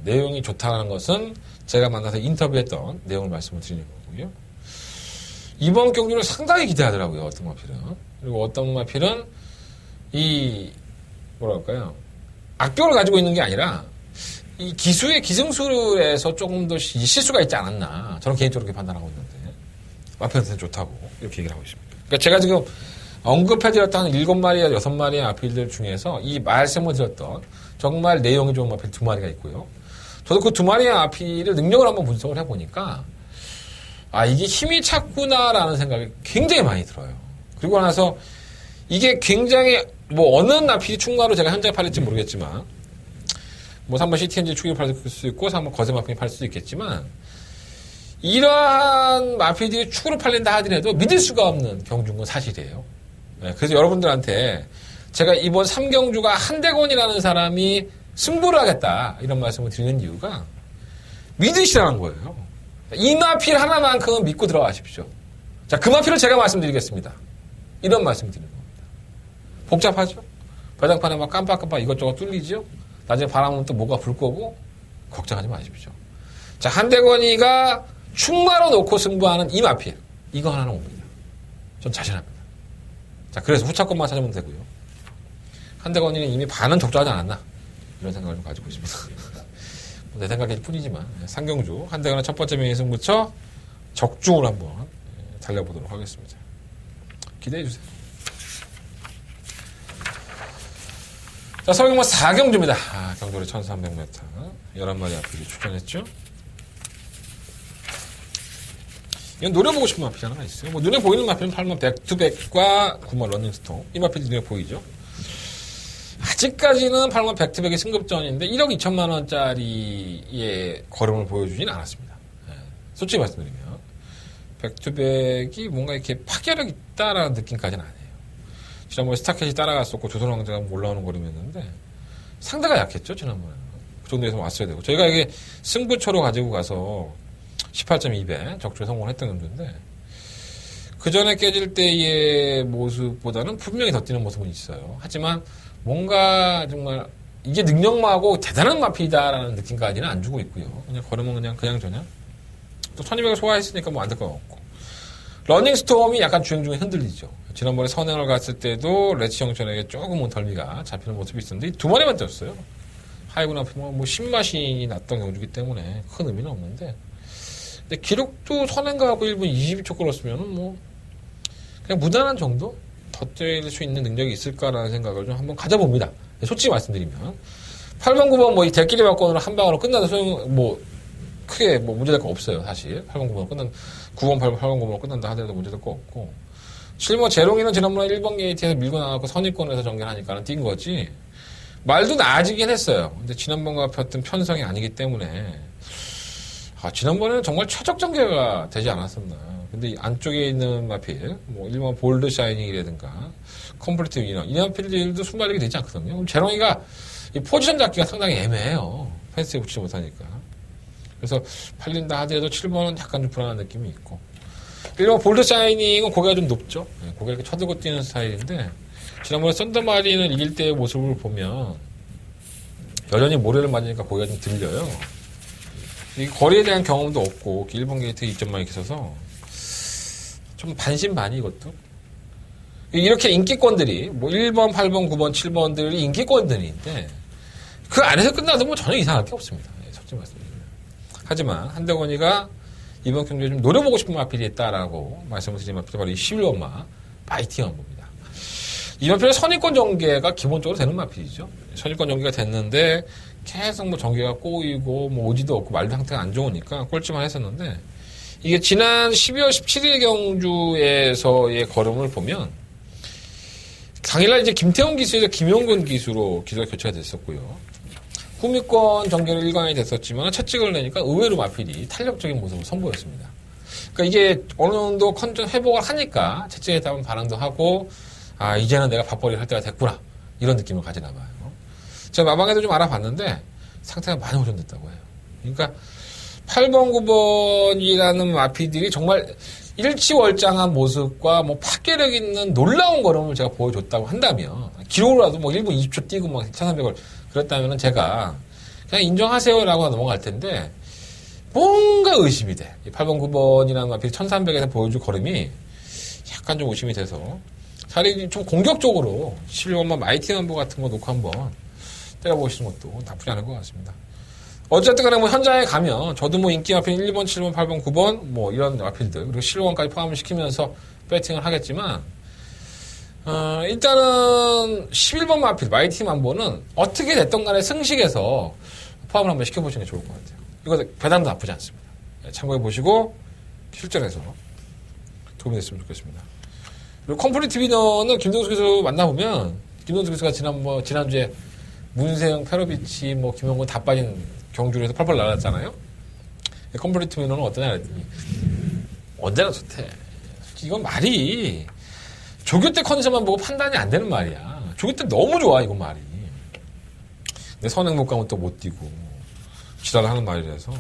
내용이 좋다는 것은 제가 만나서 인터뷰했던 내용을 말씀을 드리는 거고요. 이번 경주를 상당히 기대하더라고요. 어떤 마필은. 그리고 어떤 마필은 이 뭐랄까요. 악병을 가지고 있는 게 아니라 이 기수의 기승술에서 조금 더 실수가 있지 않았나 저는 개인적으로 그렇게 판단하고 있는데 마필한테는 좋다고 이렇게 얘기를 하고 있습니다. 그러니까 제가 지금 언급해드렸던 한 7마리와 6마리의 마필들 중에서 이 말씀을 드렸던 정말 내용이 좋은 마필 2마리가 있고요. 저도 그 2마리의 마필을 능력을 한번 분석을 해보니까 아 이게 힘이 찼구나라는 생각이 굉장히 많이 들어요. 그리고 나서 이게 굉장히 뭐 어느 마필이 충가로 제가 현재 팔릴지 모르겠지만 뭐 3번 CTNG 축이 팔 수 있고 3번 거세 마필이 팔 수도 있겠지만 이러한 마필들이 축으로 팔린다 하더라도 믿을 수가 없는 경주인 건 사실이에요. 네, 그래서 여러분들한테 제가 이번 3경주가 한대건이라는 사람이 승부를 하겠다 이런 말씀을 드리는 이유가 믿으시라는 거예요. 이 마필 하나만큼은 믿고 들어가십시오. 자, 그 마필을 제가 말씀드리겠습니다. 이런 말씀 드리는 겁니다. 복잡하죠? 배당판에 막 깜빡깜빡 이것저것 뚫리죠? 나중에 바람은 또 뭐가 불 거고 걱정하지 마십시오. 자, 한대건이가 충마로 놓고 승부하는 이 마필. 이거 하나는 옵니다. 전 자신합니다. 자, 그래서 후차권만 찾으면 되고요. 한대건이는 이미 반은 적절하지 않았나. 이런 생각을 좀 가지고 있습니다. 내 생각일 뿐이지만, 상경주, 한대건의 첫 번째 명예 승부처 적중을 한번 달려보도록 하겠습니다. 기대해주세요. 자, 서경마 4경주입니다. 경돌이 1300m. 11마리 앞필이 출전했죠. 이건 노려보고 싶은 마필이 하나가 있어요. 뭐 눈에 보이는 마필은 8만 백투백과 9만 러닝스톤. 이 마필이 눈에 보이죠. 아직까지는 8만 백투백이 승급전인데 1억 2천만 원짜리의 걸음을 보여주진 않았습니다. 솔직히 말씀드리면 백투백이 뭔가 이렇게 파괴력 있다라는 느낌까지는 아니에요. 지난번에 스타켓이 따라갔었고 조선왕자가 올라오는 걸음이었는데 상대가 약했죠. 지난번에는 그 정도에서 왔어야 되고 저희가 이게 승부처로 가지고 가서 18.2배 적중에 성공했던 경주인데 그 전에 깨질 때의 모습보다는 분명히 더 뛰는 모습은 있어요. 하지만 뭔가 정말 이게 능력마하고 대단한 마필이다라는 느낌까지는 안 주고 있고요. 그냥 걸으면 그냥 저냥 또 1200을 소화했으니까 뭐 안 될 것 같고 러닝 스톰이 약간 주행 중에 흔들리죠. 지난번에 선행을 갔을 때도 레치 형천에게 조금은 덜미가 잡히는 모습이 있었는데 두 마리만 떴어요. 하이군 앞에 뭐 신마신이 났던 경주이기 때문에 큰 의미는 없는데 근데 기록도 선행가하고 1분 22초 끌었으면 뭐 그냥 무난한 정도? 더 뛸 수 있는 능력이 있을까라는 생각을 좀 한번 가져봅니다. 솔직히 말씀드리면 8번 9번 뭐 이 대끼리 바꿔는 한 방으로 끝나도 소용 뭐 크게 뭐 문제될 거 없어요. 사실 8번 9번 끝난 9번 8번 9번으로 끝난다 하더라도 문제될 거 없고 7번 제롱이는 지난번에 1번 게이트에서 밀고 나가고 선입권에서 전개하니까는 뛴 거지 말도 나아지긴 했어요. 근데 지난번과 폈던 편성이 아니기 때문에 지난번에는 정말 최적 전개가 되지 않았었나. 근데 이 안쪽에 있는 마필, 뭐, 일반 볼드 샤이닝이라든가, 컴플리트 위너, 이 마필들도 순발력이 되지 않거든요. 그럼 제롱이가 이 포지션 잡기가 상당히 애매해요. 펜스에 붙이지 못하니까. 그래서 팔린다 하더라도 7번은 약간 좀 불안한 느낌이 있고. 일반 볼드 샤이닝은 고개가 좀 높죠. 고개가 이렇게 쳐들고 뛰는 스타일인데, 지난번에 썬더마린을 이길 때의 모습을 보면, 여전히 모래를 맞으니까 고개가 좀 들려요. 이 거리에 대한 경험도 없고 1번 게이트 2점만 이렇게 있어서 좀 반신반의 이것도 이렇게 인기권들이 뭐 1번, 8번, 9번, 7번들이 인기권들인데 그 안에서 끝나도 뭐 전혀 이상할 게 없습니다. 솔직히 말씀드리면. 하지만 한대건이가 이번 경기에 좀 노려보고 싶은 마필이 있다라고 말씀을 드린 마필이 바로 이 11번마 파이팅 한봅니다. 이 마필은 선입권 전개가 기본적으로 되는 마필이죠. 선입권 전개가 됐는데 계속 뭐 전개가 꼬이고 뭐 오지도 없고 말도 상태가 안 좋으니까 꼴찌만 했었는데 이게 지난 12월 17일 경주에서의 걸음을 보면 당일날 이제 김태훈 기수에서 김용근 기수로 기수가 교체가 됐었고요. 후미권 전개로 일관이 됐었지만 채찍을 내니까 의외로 마필이 탄력적인 모습을 선보였습니다. 그러니까 이게 어느 정도 컨디션 회복을 하니까 채찍에 따른 반응도 하고 이제는 내가 밥벌이를 할 때가 됐구나 이런 느낌을 가지나 봐요. 제가 마방에도 좀 알아봤는데 상태가 많이 호전됐다고 해요. 그러니까 8번, 9번이라는 마피들이 정말 일치월장한 모습과 뭐 파괴력 있는 놀라운 걸음을 제가 보여줬다고 한다면 기록으로라도 뭐 1분 20초 뛰고 막 1300을 그랬다면 제가 그냥 인정하세요라고 넘어갈 텐데 뭔가 의심이 돼. 8번, 9번이라는 마피 1300에서 보여줄 걸음이 약간 좀 의심이 돼서 차라리 좀 공격적으로 11번만 마이티 넘버 같은 거 놓고 한번 때려보시는 것도 나쁘지 않을 것 같습니다. 어쨌든 간에 뭐 현장에 가면 저도 뭐 인기 마필 1번, 7번, 8번, 9번 뭐 이런 마필들 그리고 11번까지 포함을 시키면서 배팅을 하겠지만 일단은 11번 마필 마이티 만보는 어떻게 됐던 간에 승식에서 포함을 한번 시켜보시는 게 좋을 것 같아요. 이거 배당도 나쁘지 않습니다. 참고해 보시고 실전에서 도움이 됐으면 좋겠습니다. 그리고 컴플리트 위너는 김동수 기수 만나보면 김동수 기수가 지난주에 문세영, 페로비치, 뭐 김영곤 다 빠진 경주를 해서 펄펄 날았잖아요. 컴플리트 위너는 어떠냐 그랬더니 언제나 좋대. 이건 말이 조교 때 컨디션만 보고 판단이 안 되는 말이야. 조교 때 너무 좋아 이건 말이. 근데 선행 못 가면 또 못 뛰고 지랄을 하는 말이라서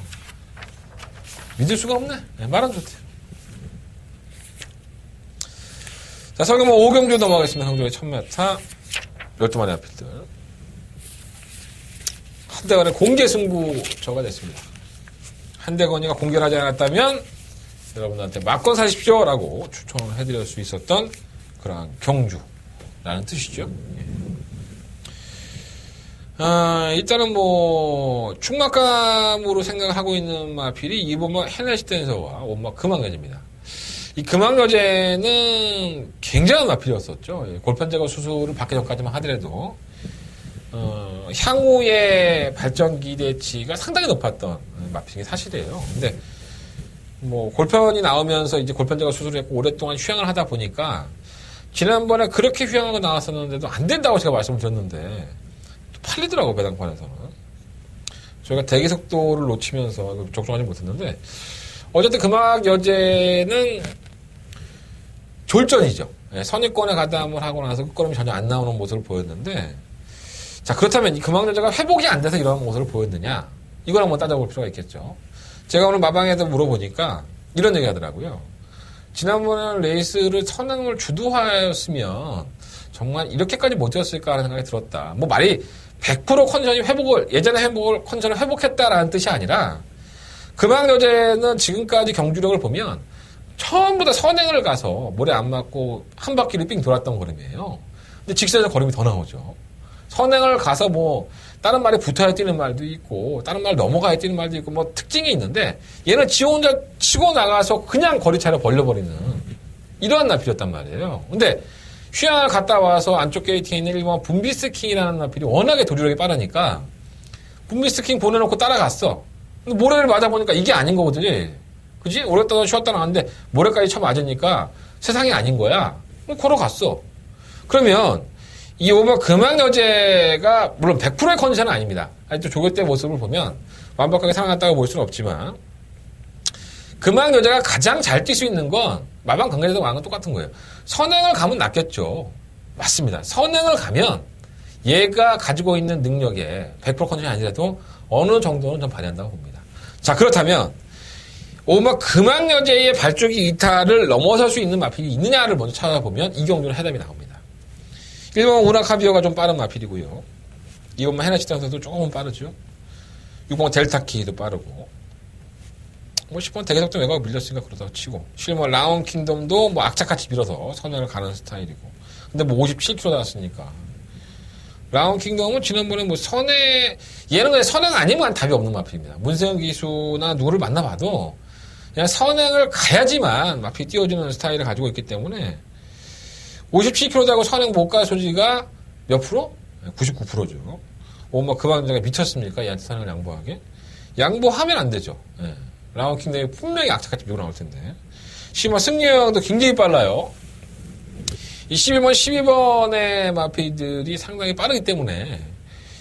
믿을 수가 없네. 말은 좋대. 자, 설경 5경주 넘어가겠습니다. 경주의 1000m 12마리 앞필들. 한대간의 공개 승부처가 됐습니다. 한대건이가 공개를 하지 않았다면 여러분한테 맞건 사십시오라고 추천을 해드릴 수 있었던 그런 경주라는 뜻이죠. 일단은 뭐 충막감으로 생각을 하고 있는 마필이 이번 헤네시 댄서와 원마 금왕여제입니다. 이 금왕여제는 굉장한 마필이었었죠. 골편 제거 수술을 받기 전까지만 하더라도 향후의 발전 기대치가 상당히 높았던 마필이 사실이에요. 근데 뭐 골편이 나오면서 이제 골편 제거 수술을 했고 오랫동안 휴양을 하다 보니까 지난번에 그렇게 휴양하고 나왔었는데도 안 된다고 제가 말씀을 드렸는데 팔리더라고, 배당판에서는. 저희가 대기 속도를 놓치면서 적중하지 못했는데, 어쨌든 금왕여제는 졸전이죠. 선입권에 가담을 하고 나서 끝걸음이 전혀 안 나오는 모습을 보였는데, 자, 그렇다면 이 금왕여제가 회복이 안 돼서 이런 모습을 보였느냐? 이걸 한번 따져볼 필요가 있겠죠. 제가 오늘 마방에도 물어보니까 이런 얘기 하더라고요. 지난번에는 레이스를 선행을 주도하였으면 정말 이렇게까지 못했을까 하는 생각이 들었다. 뭐 말이 100% 컨디션이 예전에 컨디션을 회복했다라는 뜻이 아니라, 금왕여제는 지금까지 경주력을 보면 처음부터 선행을 가서 모래 안 맞고 한 바퀴를 삥 돌았던 걸음이에요. 근데 직선에서 걸음이 더 나오죠. 선행을 가서 뭐, 다른 말에 붙어야 뛰는 말도 있고, 다른 말 넘어가야 뛰는 말도 있고, 뭐 특징이 있는데, 얘는 지 혼자 치고 나가서 그냥 거리차를 벌려버리는, 이러한 나필이었단 말이에요. 근데, 휴양을 갔다 와서 안쪽 게이트에 있는 일본 분비스킹이라는 나필이 워낙에 도주력이 빠르니까 분비스킹 보내놓고 따라갔어. 근데 모래를 맞아보니까 이게 아닌 거거든요. 그지? 오랫동안 쉬었다 나왔는데 모래까지 쳐맞으니까 세상이 아닌 거야. 걸어갔어. 그러면 이 오버 금왕여제가 물론 100%의 컨디션은 아닙니다. 또 조교 때 모습을 보면 완벽하게 살아났다고 볼 수는 없지만 금왕여제가 가장 잘 뛸 수 있는 건 마방 관계자도 왕은 똑같은 거예요. 선행을 가면 낫겠죠. 맞습니다. 선행을 가면 얘가 가지고 있는 능력에 100% 컨디션이 아니라도 어느 정도는 좀 발휘한다고 봅니다. 자, 그렇다면 오마 금왕여제의 발족이 이탈을 넘어설 수 있는 마필이 있느냐를 먼저 찾아보면 이 경주는 해답이 나옵니다. 1번 우라카비오가 좀 빠른 마필이고요. 2번 헤나시 댄서도 조금은 빠르죠. 6번 델타키도 빠르고, 뭐 10번 대개석도 외곽 밀렸으니까 그러다가 치고, 실버 라운 킹덤도 뭐 악착같이 밀어서 선행을 가는 스타일이고, 근데 뭐 57km 나왔으니까. 라운 킹덤은 지난번에 뭐 얘는 그냥 선행 아니면 답이 없는 마필입니다. 문세영 기수나 누구를 만나봐도 그냥 선행을 가야지만 마필이 띄워주는 스타일을 가지고 있기 때문에 57km 자고 선행 못 갈 소지가 몇 프로? 99%죠. 뭐 금왕여제가 미쳤습니까? 얘한테 선행을 양보하게? 양보하면 안 되죠. 예. 라운 킹덤이 분명히 악착같이 밀고 나올 텐데. 시마 승리형도 굉장히 빨라요. 이 11번, 12번의 마필들이 상당히 빠르기 때문에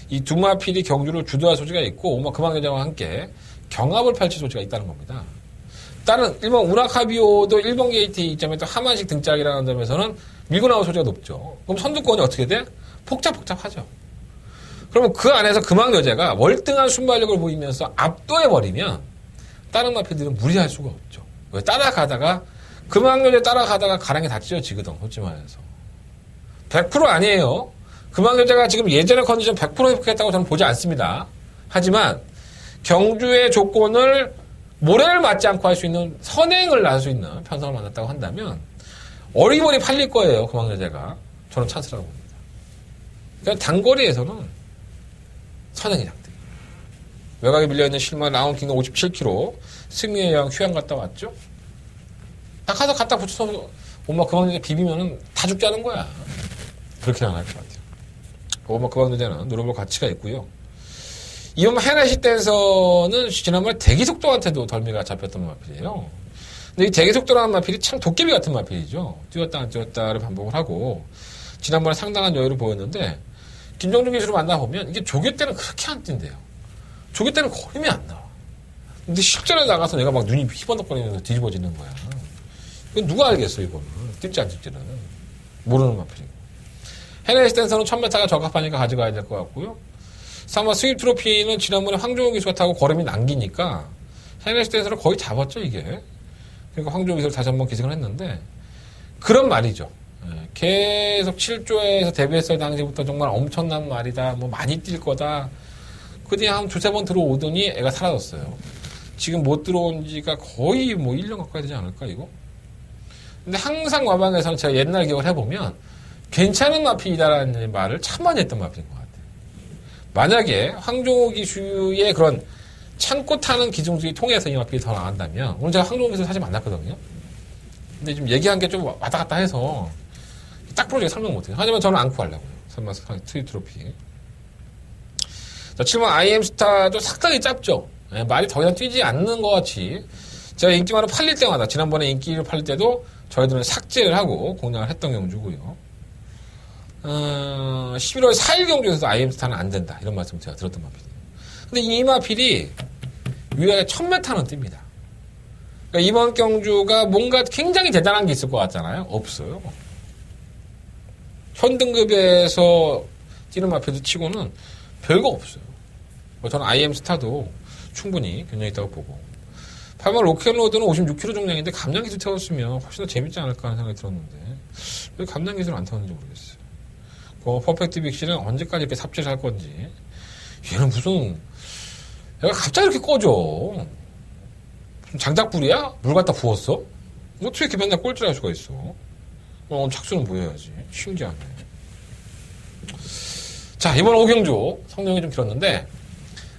이 두 마필이 경주를 주도할 소지가 있고, 오마 금왕여제와 함께 경합을 펼칠 소지가 있다는 겁니다. 다른 1번 우라카비오도 1번 게이트 이점에 또 하만식 등짝이라는 점에서는 밀고 나올 소지가 높죠. 그럼 선두권이 어떻게 돼? 복잡하죠. 그러면 그 안에서 금왕여제가 월등한 순발력을 보이면서 압도해버리면 다른 마필들은 무리할 수가 없죠. 왜? 따라가다가 금왕여제 따라가다가 가랑이 다 찢어지거든, 솔직히 말해서. 100% 아니에요. 금왕여제가 지금 예전의 컨디션 100% 회복했다고 저는 보지 않습니다. 하지만 경주의 조건을 모래를 맞지 않고 할 수 있는 선행을 할 수 있는 편성을 만났다고 한다면 어리버리 팔릴 거예요, 금왕여제가. 저는 찬스라고 봅니다. 그러니까 단거리에서는 선행이 장대. 외곽에 밀려있는 실마 라운킹은 57km 승리의 양 휴양 갔다 왔죠. 딱 가서 갖다 붙여서 엄마 금왕여제 비비면은 다 죽지 않은 거야. 그렇게 안 할 것 같아요. 엄마 금왕여제는 노려볼 가치가 있고요. 이번 헤나시 댄서는 지난번에 대기속도한테도 덜미가 잡혔던 마필이에요. 근데 이 대기속도라는 마필이 참 도깨비 같은 마필이죠. 뛰었다 안 뛰었다를 반복을 하고 지난번에 상당한 여유를 보였는데 김정준 기수를 만나보면 이게 조교 때는 그렇게 안 뛴대요. 조교 때는 걸음이 안 나와. 근데 실전에 나가서 내가 막 눈이 휘번덕거리면서 뒤집어지는 거야. 이건 누가 알겠어, 이거는. 뛸지 안 뛸지는. 모르는 마필이고. 헤네시 댄서는 1000m가 적합하니까 가져가야 될 것 같고요. 3번 스윗 트로피는 지난번에 황종호 기수가 타고 걸음이 남기니까 헤네시 댄서를 거의 잡았죠, 이게. 그러니까 황종호 기수를 다시 한번 기승을 했는데, 그런 말이죠. 계속 7조에서 데뷔했을 당시부터 정말 엄청난 말이다, 뭐 많이 뛸 거다. 그 뒤에 한 두세 번 들어오더니 애가 사라졌어요. 지금 못 들어온 지가 거의 뭐 1년 가까이 되지 않을까, 이거? 근데 항상 와방에서는 제가 옛날 기억을 해보면 괜찮은 마필이다라는 말을 참 많이 했던 마필인 것 같아요. 만약에 황종호 기수의 그런 참고 타는 기중수를 통해서 이 마필이 더 나간다면, 오늘 제가 황종호 기수 사실 만났거든요. 근데 좀 얘기한 게 좀 왔다 갔다 해서 딱 프로젝트 설명 못해요. 하지만 저는 안고 가려고요. 선마스 트리 트로피. 자, 7번 IM스타도 상당히 짧죠. 예, 말이 더 이상 뛰지 않는 것 같이 제가 인기만을 팔릴 때마다, 지난번에 인기를 팔릴 때도 저희들은 삭제를 하고 공략을 했던 경주고요. 11월 4일 경주에서도 IM스타는 안 된다, 이런 말씀 제가 들었던 마필이에요. 근데 이 마필이 유일하게 1000m는 뜁니다. 그러니까 이번 경주가 뭔가 굉장히 대단한 게 있을 것 같잖아요. 없어요. 현 등급에서 뛰는 마필도 치고는 별거 없어요. 저는 IM스타도 충분히 균형 있다고 보고, 8번 로켓로드는 56km 정량인데 감량 기술 태웠으면 훨씬 더 재밌지 않을까 하는 생각이 들었는데 왜 감량 기술을 안 태웠는지 모르겠어요. 퍼펙트 빅시는 언제까지 이렇게 삽질을 할 건지. 얘는 무슨 얘가 갑자기 이렇게 꺼져. 무슨 장작불이야? 물 갖다 부었어? 어떻게 이렇게 맨날 꼴찌를 할 수가 있어? 착수는 보여야지. 신기하네. 자, 이번 5경주 성능이 좀 길었는데,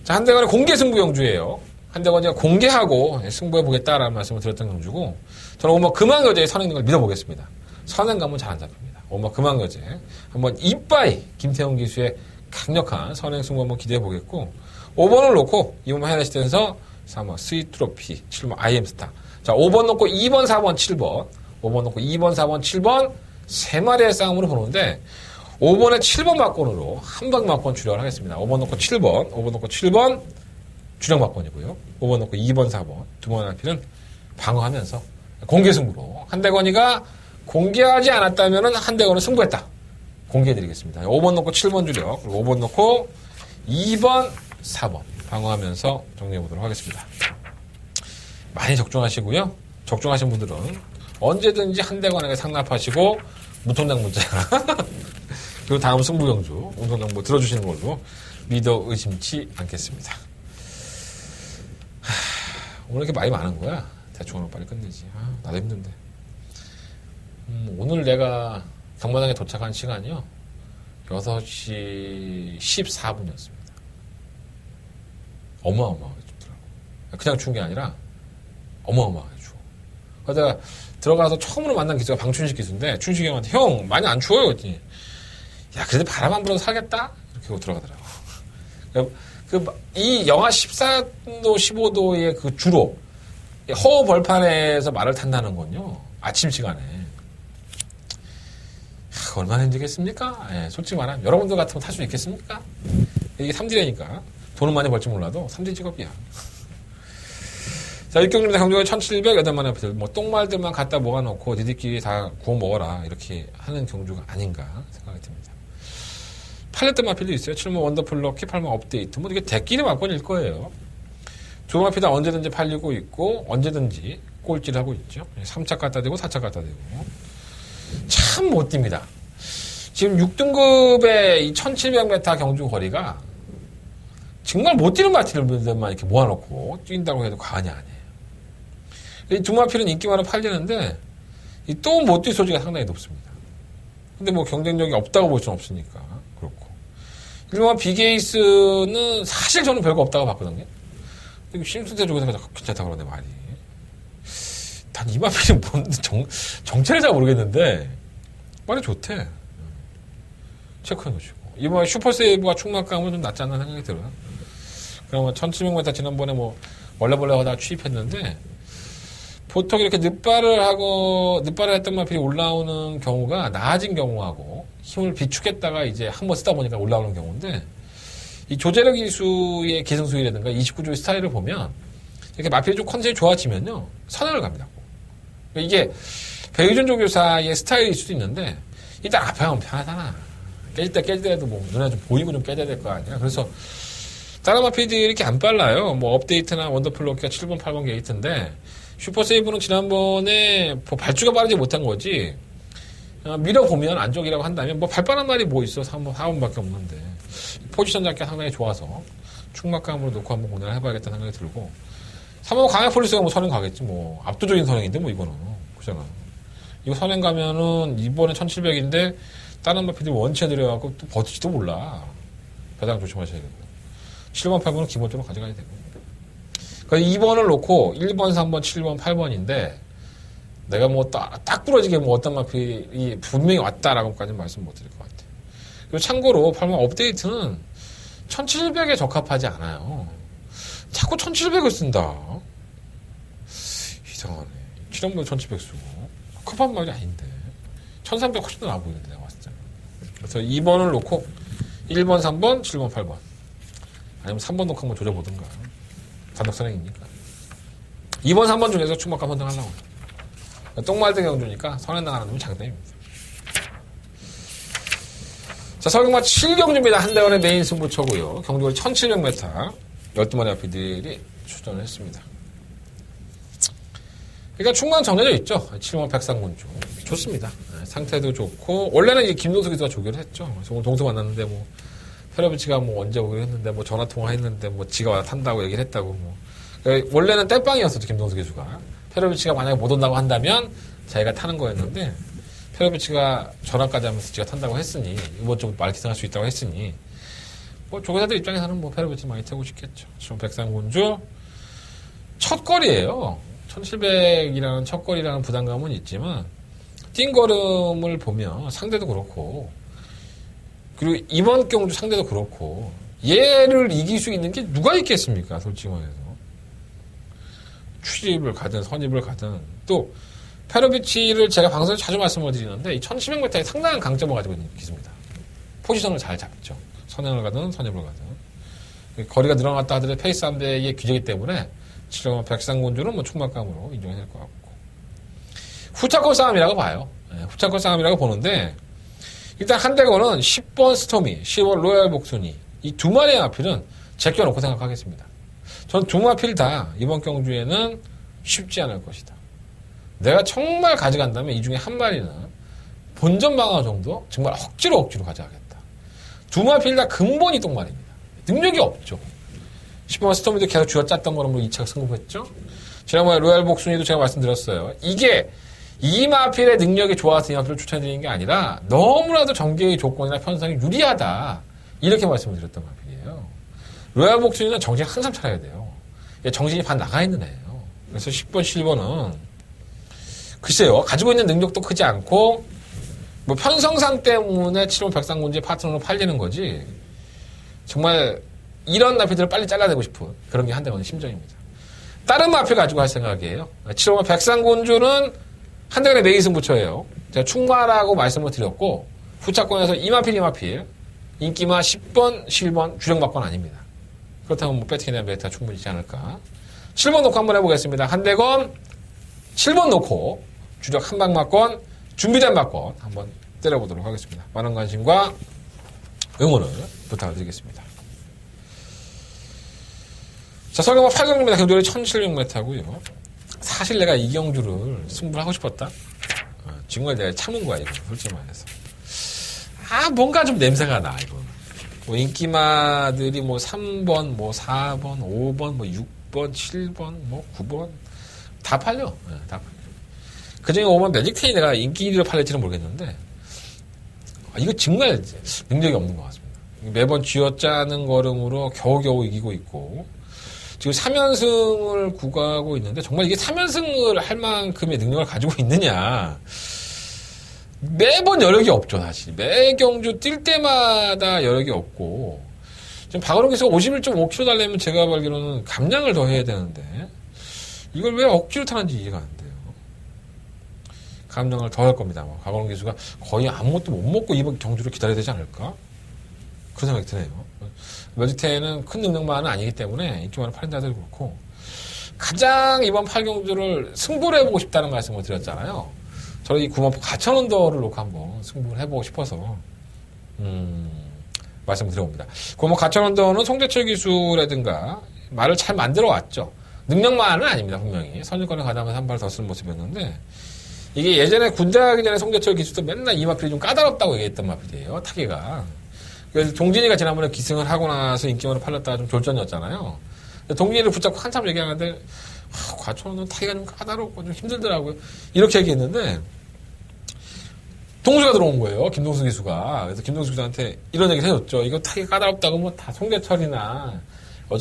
자, 한대관의 공개 승부 경주예요. 한대관이 공개하고 승부해보겠다라는 말씀을 드렸던 경주고, 저는 오마 금왕여제의 선행 능력을 믿어보겠습니다. 선행감은 잘 안 잡힙니다. 오마 금왕여제. 한번 이빠이 김태형 기수의 강력한 선행 승부 한번 기대해보겠고, 5번을 놓고 2번 하이라이트에서 3번 스윗 트로피, 7번 IM스타. 자, 5번 놓고 2번, 4번, 7번. 5번 놓고 2번, 4번, 7번. 3마리의 싸움으로 보는데, 5번에 7번 막권으로 한방 막권 주력을 하겠습니다. 5번 놓고 7번, 5번 놓고 7번 주력 막권이고요. 5번 놓고 2번, 4번 두 번 할피는 방어하면서 공개 승부로, 한대건이가 공개하지 않았다면 한대건은 승부했다. 공개해드리겠습니다. 5번 놓고 7번 주력, 그리고 5번 놓고 2번, 4번 방어하면서 정리해보도록 하겠습니다. 많이 적중하시고요. 적중하신 분들은 언제든지 한대건에게 상납하시고 무통장 문자 그리고 다음 승부경주 운송정보 들어주시는 걸로 믿어 의심치 않겠습니다. 오늘 이렇게 말이 많은 거야? 대충 하면 빨리 끝내지. 나도 힘든데. 오늘 내가 경마장에 도착한 시간이요 6시 14분이었습니다. 어마어마하게 춥더라고. 그냥 추운 게 아니라 어마어마하게 추워. 그래서 내가 들어가서 처음으로 만난 기수가 방춘식 기수인데, 춘식이 형한테 형 많이 안 추워요? 그랬더니 야, 그래도 바람 안 불어서 살겠다? 이렇게 하고 들어가더라고. 이 영하 14도, 15도의 그 주로 허허 벌판에서 말을 탄다는 건요, 아침 시간에. 얼마나 힘들겠습니까? 예, 솔직히 말하면. 여러분들 같으면 탈 수 있겠습니까? 이게 삼지래니까. 돈은 많이 벌지 몰라도 삼지 직업이야. 자, 육경주입니다. 경주에 1708만 앞에서 뭐 똥말들만 갖다 모아놓고 니들끼리 다 구워 먹어라, 이렇게 하는 경주가 아닌가 생각이 듭니다. 팔렸던 마필도 있어요. 7번 원더풀 럭키, 8번 업데이트. 뭐 이게 대끼리 막권일 거예요. 두 마필 다 언제든지 팔리고 있고 언제든지 꼴찌를 하고 있죠. 3차 갖다 대고 4차 갖다 대고 참 못 뜁니다. 지금 6등급의 이 1700m 경주 거리가 정말 못 뛰는 마필들만 이렇게 모아놓고 뛴다고 해도 과언이 아니에요. 이 두 마필은 인기만으로 팔리는데 또 못 뛸 소지가 상당히 높습니다. 근데 뭐 경쟁력이 없다고 볼 수는 없으니까 그렇고. 일반 비게이스는 사실 저는 별거 없다고 봤거든요. 근데 심순대 쪽에서 괜찮다고 그러네, 말이. 단 이 마필이 뭔지 정체를 잘 모르겠는데 말이 좋대. 체크해놓으시고. 이번에 슈퍼세이브가 충막감은 좀 낫지 않나 생각이 들어요. 그러면 1700m 지난번에 뭐 원래 하다가 취입했는데 보통 이렇게 늑발을 했던 마필이 올라오는 경우가 나아진 경우하고 힘을 비축했다가 이제 한번 쓰다 보니까 올라오는 경우인데, 이 조제력 기수의 기승수위라든가 29조의 스타일을 보면 이렇게 마필이 좀 컨셉이 좋아지면요 선행을 갑니다. 이게 배유준 조교사의 스타일일 수도 있는데 일단 앞에 가면 편하잖아. 깨질 때도 뭐 눈에 좀 보이고 좀 깨져야 될 거 아니야. 그래서 다른 마필들이 이렇게 안 빨라요. 뭐 업데이트나 원더풀 럭키가 7번, 8번 게이트인데 슈퍼세이브는 지난번에 뭐 발주가 빠르지 못한 거지, 밀어보면 안쪽이라고 한다면 뭐 발빠른 말이 뭐 있어. 4번밖에 없는데 포지션 잡기가 상당히 좋아서 충막감으로 놓고 한번 공략을 해봐야겠다는 생각이 들고, 3번 강약 폴리스가 뭐 선행 가겠지, 뭐. 압도적인 선행인데, 뭐, 이거는. 그잖아. 이거 선행 가면은, 이번에 1700인데, 다른 마피들이 원체 들여갖고 또 버틸지도 몰라. 배당 조심하셔야 되고. 7번, 8번은 기본적으로 가져가야 되고. 그러니까 2번을 놓고, 1번, 3번, 7번, 8번인데, 내가 뭐 딱 부러지게 뭐 어떤 마필이 분명히 왔다라고까지는 말씀 못 드릴 것 같아요. 그리고 참고로 8번 업데이트는 1700에 적합하지 않아요. 자꾸 1700을 쓴다. 이상하네. 7번보다 1700 쓰고. 급한 말이 아닌데. 1300 훨씬 더 나아 보이는데, 내가 봤을 때. 그래서 2번을 놓고 1번, 3번, 7번, 8번. 아니면 3번 놓고 한번 조져보든가. 단독 선행이니까. 2번, 3번 중에서 충막감 선택하려고. 똥말등 경주니까 선행당하는 놈이 장땡입니다. 자, 설경마 7경주입니다. 한대원의 메인 승부처고요. 경주거리 1700m. 12마리 아피들이 출전을 했습니다. 그러니까 충분한 정해져 있죠. 7번 백상군주. 좋습니다. 상태도 좋고, 원래는 이제 김동수 기수가 조교를 했죠. 그래서 오늘 동수 만났는데, 뭐, 페러비치가 뭐 언제 오기로 했는데, 뭐 전화통화 했는데, 뭐 지가 와서 탄다고 얘기를 했다고, 뭐. 그러니까 원래는 땜빵이었었죠, 김동수 기수가. 페러비치가 만약에 못 온다고 한다면, 자기가 타는 거였는데, 페러비치가 전화까지 하면서 지가 탄다고 했으니, 이번 좀 말기승할 수 있다고 했으니, 뭐 조교사들 입장에서는 뭐 페러비치 많이 타고 싶겠죠. 지금 백상군주, 첫 거리예요. 1700이라는 첫 거리라는 부담감은 있지만, 뛴 걸음을 보면 상대도 그렇고, 그리고 이번 경주 상대도 그렇고, 얘를 이길 수 있는 게 누가 있겠습니까? 솔직히 말해서. 출입을 가든 선입을 가든, 또 페러비치를 제가 방송에서 자주 말씀을 드리는데 이 1700m에 상당한 강점을 가지고 있는 기수입니다. 포지션을 잘 잡죠. 선행을 가든 선입을 가든. 거리가 늘어났다 하더라도 페이스 한 대의 규제이기 때문에 지금 백상군주는 뭐 충만감으로 인정해야 될 것 같고. 후차권 싸움이라고 봐요. 네, 후차권 싸움이라고 보는데 일단 한대건은 10번 스토미, 10번 로얄 복순이 이 두 마리의 마필은 제껴놓고 생각하겠습니다. 저는 두 마필 다 이번 경주에는 쉽지 않을 것이다. 내가 정말 가져간다면 이 중에 한 마리는 본전 방어 정도 정말 억지로 가져가겠다. 두 마필 다 근본이 똥말입니다. 능력이 없죠. 10번 스토미도 계속 쥐어짰던 거로 2차 승급했죠. 지난번에 로얄 복순이도 제가 말씀드렸어요. 이게 이 마필의 능력이 좋아서 이 마필을 추천해드리는 게 아니라 너무나도 전개의 조건이나 편성이 유리하다. 이렇게 말씀을 드렸던 마필이에요. 로얄 복순이는 정신 항상 차려야 돼요. 정신이 반 나가 있는 애예요. 그래서 10번, 7번은 글쎄요. 가지고 있는 능력도 크지 않고 뭐 편성상 때문에 7번 백상군주의 파트너로 팔리는 거지. 정말 이런 마필들을 빨리 잘라내고 싶은 그런 게 한대건의 심정입니다. 다른 마필 가지고 할 생각이에요. 7번 백상군주는 한대건의 메인 승부처예요. 제가 충마라고 말씀을 드렸고 후차권에서 이 마필 인기마 10번, 11번 주력마권 아닙니다. 그렇다면 뭐 배팅이나 메타 충분히 있지 않을까. 7번 놓고 한번 해보겠습니다. 한대건 7번 놓고 주력 한방마권 준비된 마권 한번 때려보도록 하겠습니다. 많은 관심과 응원을 부탁드리겠습니다. 자, 설경마 8경주입니다. 경주거리 1700m고요. 사실 내가 이 경주를 승부를 하고 싶었다. 정말 내가 참은 거야, 이거. 솔직히 말해서. 뭔가 좀 냄새가 나, 이거. 뭐 인기마들이 뭐 3번, 뭐 4번, 5번, 뭐 6번, 7번, 뭐 9번 다 팔려. 네, 다 팔려. 그 중에 5번 매직테이 내가 인기를 팔릴지는 모르겠는데 이거 정말 능력이 없는 것 같습니다. 매번 쥐어짜는 걸음으로 겨우겨우 이기고 있고 지금 3연승을 구가하고 있는데 정말 이게 3연승을 할 만큼의 능력을 가지고 있느냐. 매번 여력이 없죠, 사실. 매 경주 뛸 때마다 여력이 없고, 지금 박원홍 기수가 51.5kg 달려면 제가 알기로는 감량을 더 해야 되는데, 이걸 왜 억지로 타는지 이해가 안 돼요. 감량을 더 할 겁니다. 박원홍 기수가 거의 아무것도 못 먹고 이번 경주를 기다려야 되지 않을까? 그런 생각이 드네요. 매직테는 큰 능력만은 아니기 때문에 인기 많은 팔린다들 그렇고, 가장 이번 8경주를 승부를 해보고 싶다는 말씀을 드렸잖아요. 저는 이 9만 가천언더를 놓고 한번 승부를 해보고 싶어서 말씀을 드려봅니다. 9만 가천언더는 송재철 기수라든가 말을 잘 만들어 왔죠. 능력만은 아닙니다. 분명히. 선진권에 가다면 한 발 더 쓰는 모습이었는데 이게 예전에 군대 가기 전에 송재철 기수도 맨날 이 마필이 좀 까다롭다고 얘기했던 마필이에요. 타기가. 그래서 동진이가 지난번에 기승을 하고 나서 인기만을 팔렸다가 좀 졸전이었잖아요. 동진이를 붙잡고 한참 얘기하는데 과천원도 타기가 좀 까다롭고 좀 힘들더라고요. 이렇게 얘기했는데 동수가 들어온 거예요. 김동수 기수가. 그래서 김동수 기수한테 이런 얘기를 해줬죠. 이거 타기 까다롭다고 뭐 다 송계철이나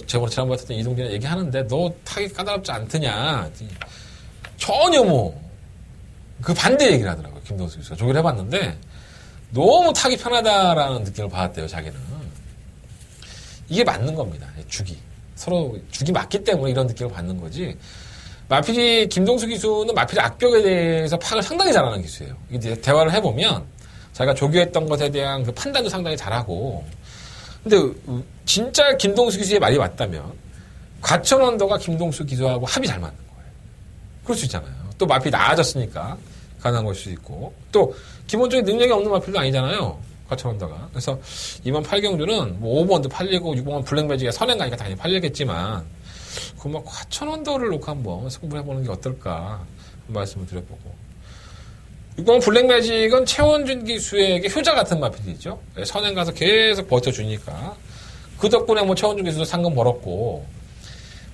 지난번에 했던 이동진이 얘기하는데 너 타기 까다롭지 않더냐. 전혀 뭐 그 반대 얘기를 하더라고요. 김동수 기수가. 조기를 해봤는데 너무 타기 편하다라는 느낌을 받았대요. 자기는. 이게 맞는 겁니다. 죽이. 서로 죽이 맞기 때문에 이런 느낌을 받는 거지. 마필이 김동수 기수는 마필의 악격에 대해서 파악을 상당히 잘하는 기수예요. 이제 대화를 해보면 자기가 조교했던 것에 대한 그 판단도 상당히 잘하고. 근데 진짜 김동수 기수의 말이 맞다면 과천원더가 김동수 기수하고 합이 잘 맞는 거예요. 그럴 수 있잖아요. 또 마필이 나아졌으니까 가능한 걸 수도 있고. 또 기본적인 능력이 없는 마필도 아니잖아요. 과천원더가. 그래서 이번 8경주는 뭐 5번도 팔리고 6번 블랙매직에 선행 가니까 당연히 팔리겠지만 그럼 과천원더를 놓고 한번 승부해보는 게 어떨까 말씀을 드려보고. 6번 블랙매직은 최원준 기수에게 효자 같은 마필이죠. 선행 가서 계속 버텨주니까 그 덕분에 뭐 최원준 기수도 상금 벌었고.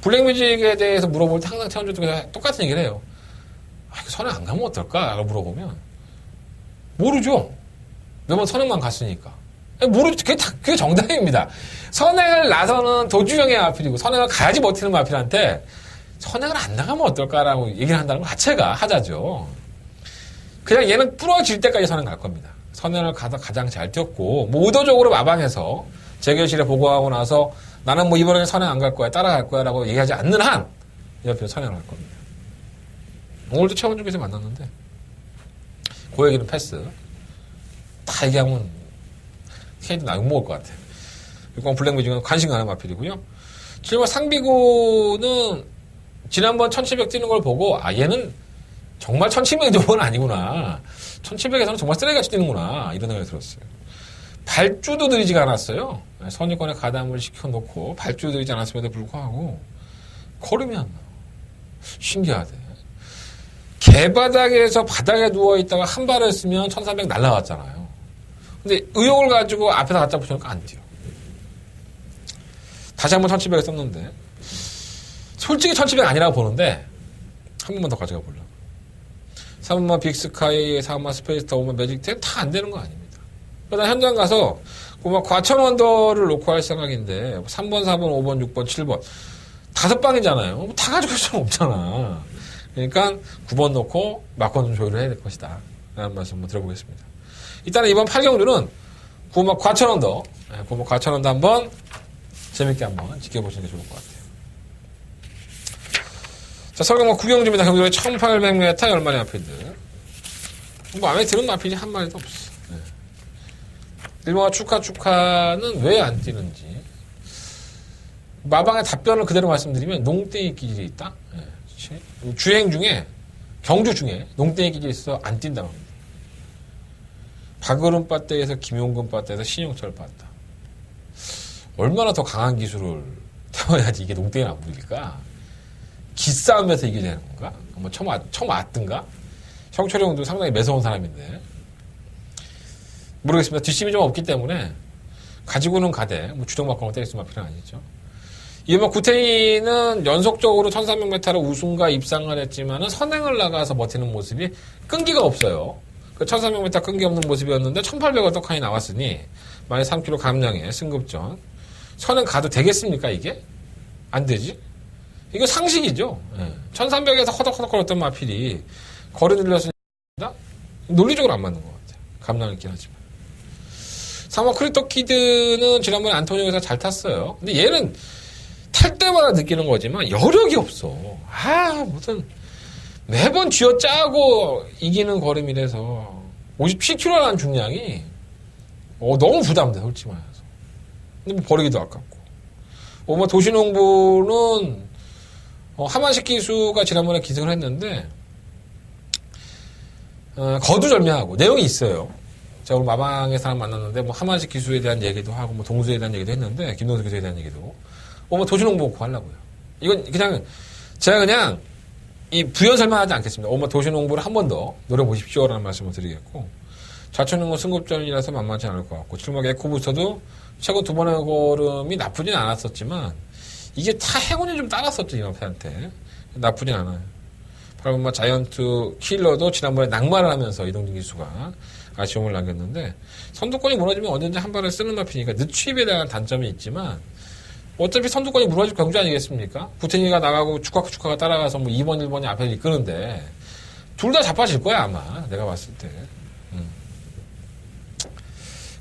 블랙매직에 대해서 물어볼 때 항상 최원준 기수가 똑같은 얘기를 해요. 선행 안 가면 어떨까? 라고 물어보면 모르죠. 매번 선행만 갔으니까. 모르죠. 그게 정답입니다. 선행을 나서는 도주형의 마필이고 선행을 가야지 버티는 마필한테 선행을 안 나가면 어떨까라고 얘기를 한다는 것 자체가 하자죠. 그냥 얘는 부러질 때까지 선행 갈 겁니다. 선행을 가장 잘 뛰었고 뭐 의도적으로 마방해서 재결실에 보고하고 나서 나는 뭐 이번에 선행 안 갈 거야 따라갈 거야 라고 얘기하지 않는 한 옆에 선행을 할 겁니다. 오늘도 최원중에서 만났는데 그 얘기는 패스. 다 얘기하면 KD 나 욕먹을 것 같아요. 6번 블랙매직은 관심 가는 마필이고요. 7번 상비구는 지난번 1700 뛰는 걸 보고 얘는 정말 1700 정도는 아니구나. 1700에서는 정말 쓰레기같이 뛰는구나. 이런 생각이 들었어요. 발주도 느리지가 않았어요. 선입권에 가담을 시켜놓고 발주도 느리지 않았음에도 불구하고 걸음이 안 나와. 신기하대. 개바닥에서 바닥에 누워있다가 한 발을 쓰면 1300 날라갔잖아요. 근데 의욕을 가지고 앞에다 갖다 붙여놓으니까 안 뛰어. 다시 한번 1700을 썼는데 솔직히 1700 아니라고 보는데 한 번만 더 가져가 보려고. 3번만 빅스카이, 4번만 스페이스타, 5번 매직텐 다 안 되는 거 아닙니다. 그러다 현장 가서 과천원더를 놓고 할 생각인데 3번, 4번, 5번, 6번, 7번 5방이잖아요. 다 가지고 갈 수는 없잖아. 그러니까 9번 놓고 막권 좀 조율을 해야 될 것이다. 라는 말씀 한번 들어보겠습니다. 일단은 이번 8경주는 9번 과천원더, 9번 과천원더 한번 재밌게 한번 지켜보시는 게 좋을 것 같아요. 자, 설경마 9경주입니다. 경주에 1800m 열마리 마필들. 마음에 드는 마필이 한 마리도 없어. 일본화 축하는 왜 안 뛰는지. 마방의 답변을 그대로 말씀드리면 농땡이 기질이 있다. 주행 중에 경주 중에 농땡이 기질이 있어 안 뛴다고 합니다. 박으름 빠떼에서 김용근 빠떼에서 신용철 빠따. 얼마나 더 강한 기술을 태워야지 이게 농땡이를 안 부릴까? 기싸움에서 이게 되는 건가? 뭐 처음 왔든가? 형철이 형도 상당히 매서운 사람인데 모르겠습니다. 뒷심이 좀 없기 때문에 가지고는 가되 뭐 주정막공을 때릴 수만 필요는 아니죠. 이번 구태인은 연속적으로 1300m를 우승과 입상을 했지만은 선행을 나가서 버티는 모습이 끈기가 없어요. 그 1300m 끈기 없는 모습이었는데 1800을 떡하니 나왔으니 만약 3kg 감량에 승급전 선행 가도 되겠습니까 이게? 안 되지? 이거 상식이죠. 1300에서 허덕허덕거렸던 마필이 거리 늘렸으니까 논리적으로 안 맞는 것 같아요. 감량이 있긴 하지만 3번 크리토키드는 지난번에 안토니오에서 잘 탔어요. 근데 얘는 탈 때마다 느끼는 거지만 여력이 없어. 무슨 매번 쥐어짜고 이기는 걸음이라서 57kg라는 중량이 너무 부담돼 솔직히 말해서. 근데 뭐 버리기도 아깝고. 뭐 도시농부는 하만식 기수가 지난번에 기승을 했는데 거두절미하고 내용이 있어요. 제가 오늘 마방의 사람 만났는데 뭐 하만식 기수에 대한 얘기도 하고 뭐 동수에 대한 얘기도 했는데 김동수 기수에 대한 얘기도 뭐 도시농부 놓고 하려고요. 이건 그냥 제가 그냥 이 부연설만 하지 않겠습니다. 도시농부를 한 번 더 노려보십시오라는 말씀을 드리겠고 좌천농구 승급전이라서 만만치 않을 것 같고 7목 에코부스터도 최근 2번의 걸음이 나쁘진 않았었지만 이게 다 행운이 좀 따랐었죠 이맘새한테. 나쁘진 않아요. 8번마 자이언트 킬러도 지난번에 낙마를 하면서 이동진 기수가 아쉬움을 남겼는데, 선두권이 무너지면 언제든지 한 발을 쓰는 마피니까 늦추입에 대한 단점이 있지만, 어차피 선두권이 무너질 경주 아니겠습니까? 부태니가 나가고 축하가 따라가서 뭐 2번, 1번이 앞에 이끄는데, 둘 다 자빠질 거야, 아마. 내가 봤을 때.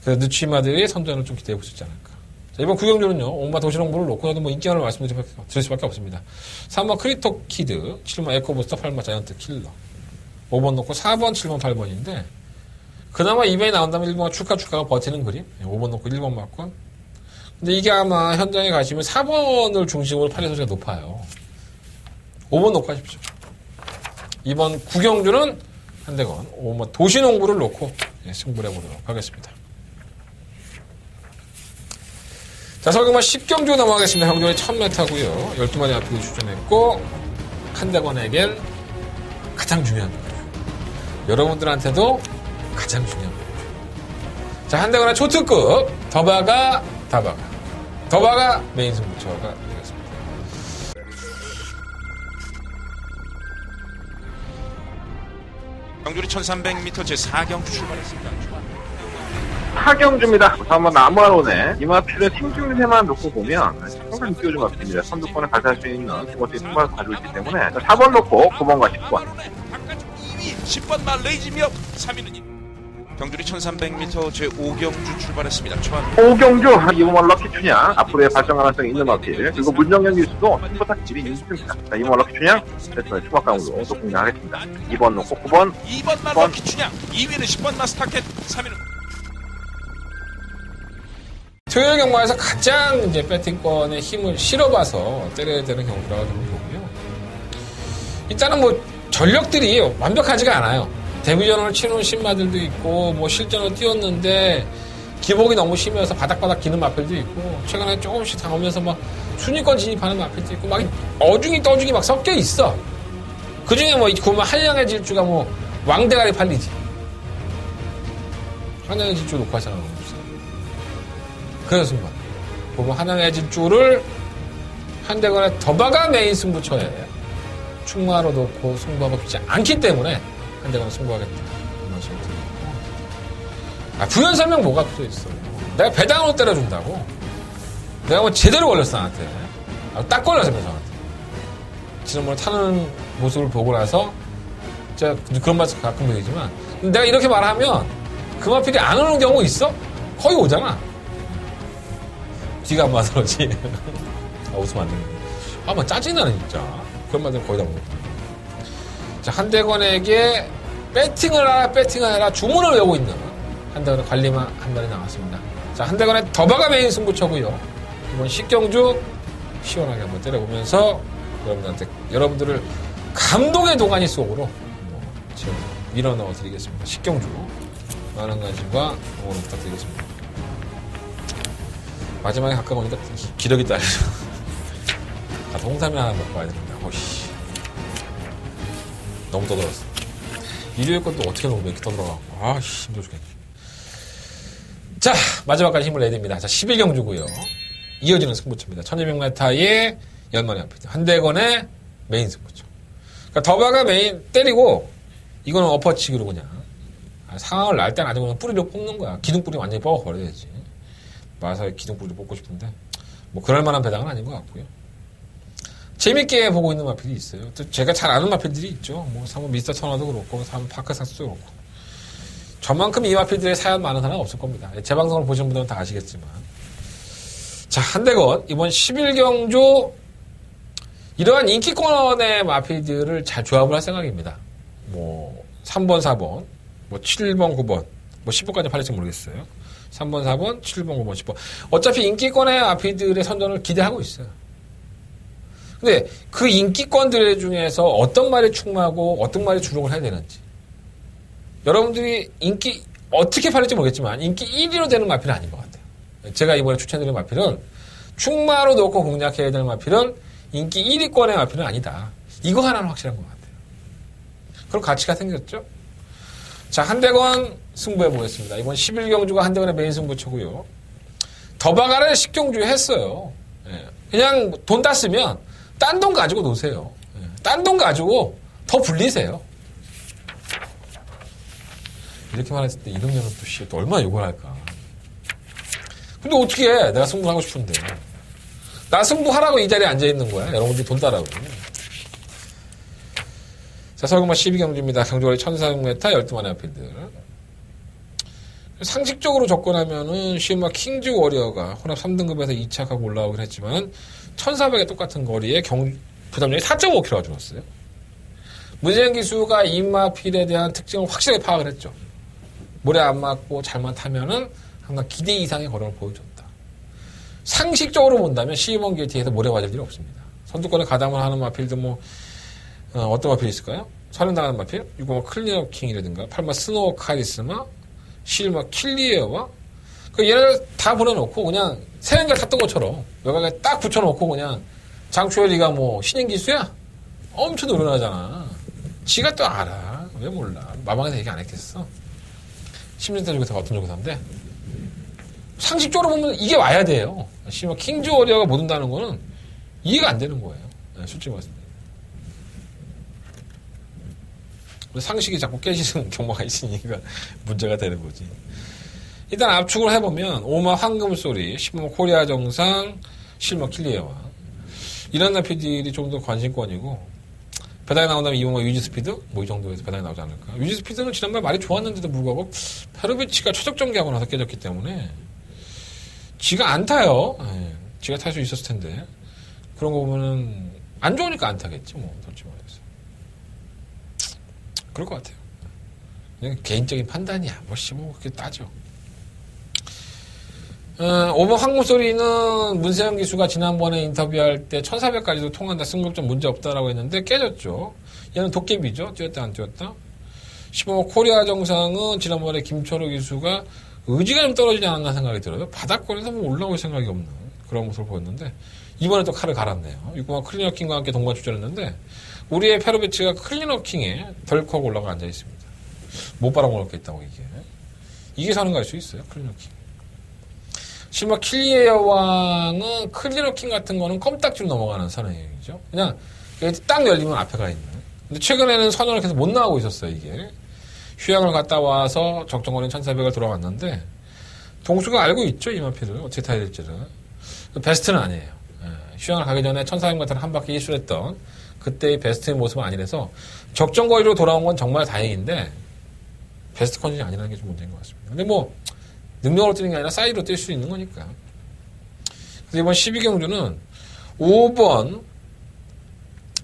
그래서 늦추입마들이 선두권을 좀 기대해 볼 수 있지 않을까. 자, 이번 구경주는요, 온마 도시농부를 놓고라도 뭐 인기가를 말씀드릴 수밖에 없습니다. 3번 크리토 키드, 7번 에코부스터, 8번 자이언트 킬러. 5번 놓고 4번, 7번, 8번인데, 그나마 2번이 나온다면 1번과 축하가 버티는 그림. 5번 놓고 1번 맞건. 근데 이게 아마 현장에 가시면 4번을 중심으로 팔의 소지가 높아요. 5번 놓고 하십시오. 2번 구경주는 한대건, 5번 도시농부를 놓고 승부를 해보도록 하겠습니다. 자, 설경마 10경주 넘어가겠습니다. 형들이 1000m고요. 12마리 앞으로 추천했고, 한대건에겐 가장 중요한 거죠. 여러분들한테도 가장 중요한 거죠. 자, 한대건의 초특급, 더바가 메인 승부처가 되겠습니다. 경주리 1300m 제4경주 출발했습니다. 4경주입니다. 한번 나무아론에 이마필은 생중세만 놓고 보면 항상 띄워준 것 같습니다. 선두권에 갈탈 수 있는 두번째 승부를 가지고 있기 때문에 4번 놓고 9번과 10번. 바깥쪽 2위 10번 말 레이지미업 3위는 경주리 1300m 제5경주 출발했습니다. 초반 5경주 이번 럭키 춘향 앞으로의 발전 가능성이 있는 마필, 그리고 문정경 기수도 승부탁 질이 있습니다. 자, 이번 럭키 춘향 패턴의 추가강으로 또 공략하겠습니다. 2번 놓고 9번 2번 말 럭키 춘향 2위는 10번 마스타켓 3위는 토요일 경마에서 가장 이제 배팅권에 힘을 실어봐서 때려야 되는 경우라고 저는 보고요. 일단은 뭐 전력들이 완벽하지가 않아요. 데뷔전을 치는 신마들도 있고, 뭐 실전을 뛰었는데 기복이 너무 심해서 바닥바닥 기는 마필도 있고, 최근에 조금씩 당하면서 막 순위권 진입하는 마필도 있고, 막 어중이 떠중이 막 섞여 있어. 그 중에 뭐 보면 한량의 질주가 뭐 왕대가리 팔리지. 한량의 질주 놓고 하잖아. 그래서 승부. 보면 한양의 질주를 한대건의 더바가 메인 승부처에 충마로 놓고 승부하고 싶지 않기 때문에 한대건은 승부하겠다. 이런 말씀을 드리고. 부연 설명 뭐가 필요했어. 내가 배당으로 때려준다고. 내가 뭐 제대로 걸렸어, 나한테. 딱 걸렸어, 배당한테. 지난번에 타는 모습을 보고 나서 제가 그런 말씀 가끔 드리지만, 내가 이렇게 말하면 그 마필이 안 오는 경우 있어? 거의 오잖아. 뒤가 안 맞아, 그러지. 웃으면 안 되는데. 뭐 짜증나네, 진짜. 그런 말들 거의 다 먹었다. 자, 한대건에게 배팅을 해라 주문을 외우고 있는 한대건의 관리만 한 마리 나왔습니다. 자, 한대건의 더바가 메인 승부처고요. 이번 10경주 시원하게 한번 때려보면서 여러분들을 감동의 동안이 속으로 지금 밀어 넣어 드리겠습니다. 10경주 많은 관심과 응원 부탁드리겠습니다. 마지막에 가까이 오니까 기력이 딸려서 가서 홍삼이 하나 먹고 와야 됩니다. 오씨, 너무 떠들었어. 일요일 것도 어떻게 너무 이렇게 떠들어가고, 아씨, 힘들어 죽겠네. 자, 마지막까지 힘을 내야 됩니다. 자, 11경주고요 이어지는 승부처입니다. 1200m의 연만의 앞이죠. 한대건의 메인 승부처. 그러니까 더바가 메인 때리고, 이거는 엎어치기로 그냥 상황을 날 때는 아주 그냥 뿌리로 뽑는 거야. 기둥뿌리 완전히 뽑아버려야지. 마사의 기둥뿌리를 뽑고 싶은데 뭐 그럴 만한 배당은 아닌 것 같고요. 재밌게 보고 있는 마필이 있어요. 또 제가 잘 아는 마필들이 있죠. 뭐 3번 미스터 터너도 그렇고 3번 파크삭스도 그렇고. 저만큼 이 마필들의 사연 많은 사람은 없을 겁니다. 제 방송을 보신 분들은 다 아시겠지만. 자, 한대건 이번 11경주 이러한 인기권의 마필들을 잘 조합을 할 생각입니다. 뭐 3번, 4번, 뭐 7번, 9번, 뭐 10번까지 팔릴지 모르겠어요. 3번, 4번, 7번, 9번, 10번. 어차피 인기권의 아피들의 선전을 기대하고 있어요. 근데 그 인기권들 중에서 어떤 말이 충마하고 어떤 말이 주력을 해야 되는지. 여러분들이 인기, 어떻게 팔릴지 모르겠지만 인기 1위로 되는 마필은 아닌 것 같아요. 제가 이번에 추천드린 마필은 충마로 놓고 공략해야 되는 마필은 인기 1위권의 마필은 아니다. 이거 하나는 확실한 것 같아요. 그럼 가치가 생겼죠? 자, 한대건 승부해 보겠습니다. 이번 11경주가 한대건의 메인 승부처고요. 더바가를 10경주 했어요. 예. 그냥 돈 땄으면 딴 돈 가지고 노세요. 예. 딴 돈 가지고 더 불리세요. 이렇게 말했을 때 이동현은 또 얼마나 욕을 할까. 근데 어떻게 해? 내가 승부하고 싶은데. 나 승부하라고 이 자리에 앉아있는 거야. 여러분들이 돈 따라고. 자, 서울공마 12경주입니다. 경주거리 1400m 12마리 아필드. 상식적으로 접근하면은 시음마 킹즈 워리어가 혼합 3등급에서 2착하고 올라오긴 했지만 1400에 똑같은 거리에 부담력이 4.5kg가 줄었어요. 문세영 기수가 이마필에 대한 특징을 확실하게 파악을 했죠. 모래 안 맞고 잘만 타면은 항상 기대 이상의 거리를 보여줬다. 상식적으로 본다면 시음원 게이트에서 모래 맞을 일이 없습니다. 선두권에 가담을 하는 마필도 어떤 마필이 있을까요? 선행당하는 마필? 6번 클리어 킹이라든가 8번 스노우 카리스마 7번 킬리에와 얘네를 다 보내놓고 그냥 새는게 탔던 것처럼 여기에 딱 붙여놓고 그냥 장초열이가 신인 기수야? 엄청 노련하잖아. 지가 또 알아. 왜 몰라. 마방에서 얘기 안 했겠어. 10년 조교사가 어떤 조교사인데 상식적으로 보면 이게 와야 돼요. 심지어 킹즈 워리어가 못 온다는 거는 이해가 안 되는 거예요. 솔직히 말씀드립니다. 상식이 자꾸 깨지는 경우가 있으니까 문제가 되는 거지. 일단 압축을 해보면 5마 황금소리, 15마 코리아 정상, 7마 킬리에와 이런 나피들이 좀 더 관심권이고 배당이 나온다면 2마 유지스피드? 이 정도에서 배당이 나오지 않을까. 유지스피드는 지난번에 말이 좋았는데도 불구하고 페로비치가 최적전개하고 나서 깨졌기 때문에 지가 안 타요. 지가 탈 수 있었을 텐데 그런 거 보면은 안 좋으니까 안 타겠지 솔직히 말해서. 그럴 것 같아요. 그냥 개인적인 판단이야. 그렇게 따져. 5번 황금소리는 문세영 기수가 지난번에 인터뷰할 때 1400까지도 통한다. 승급점 문제 없다라고 했는데 깨졌죠. 얘는 도깨비죠. 뛰었다 안 뛰었다. 15번 코리아 정상은 지난번에 김철호 기수가 의지가 좀 떨어지지 않았나 생각이 들어요. 바닥권에서 올라올 생각이 없는 그런 모습을 보였는데 이번에 또 칼을 갈았네요. 6번 클리너킹과 함께 동반 출전했는데 우리의 페로비치가 클리너킹에 덜컥 올라가 앉아 있습니다. 못 빨아먹을 게 있다고 이게 사는 거 알 수 있어요. 클리너킹. 실마 킬리에 여왕은 클리너킹 같은 거는 껌딱지로 넘어가는 선행이죠. 그냥 딱 열리면 앞에 가 있는. 근데 최근에는 선언을 계속 못 나가고 있었어요. 이게 휴양을 갔다 와서 적정거리는 1400을 돌아왔는데 동수가 알고 있죠. 이마피를 어떻게 타야 될지를. 베스트는 아니에요. 휴양을 가기 전에 1400m를 한 바퀴 이술했던 그때의 베스트의 모습은 아니라서 적정거리로 돌아온 건 정말 다행인데 베스트 컨디션이 아니라는 게 좀 문제인 것 같습니다. 근데 능력으로 뛰는 게 아니라 사이드로 뛸 수 있는 거니까. 그래서 이번 12경주는 5번,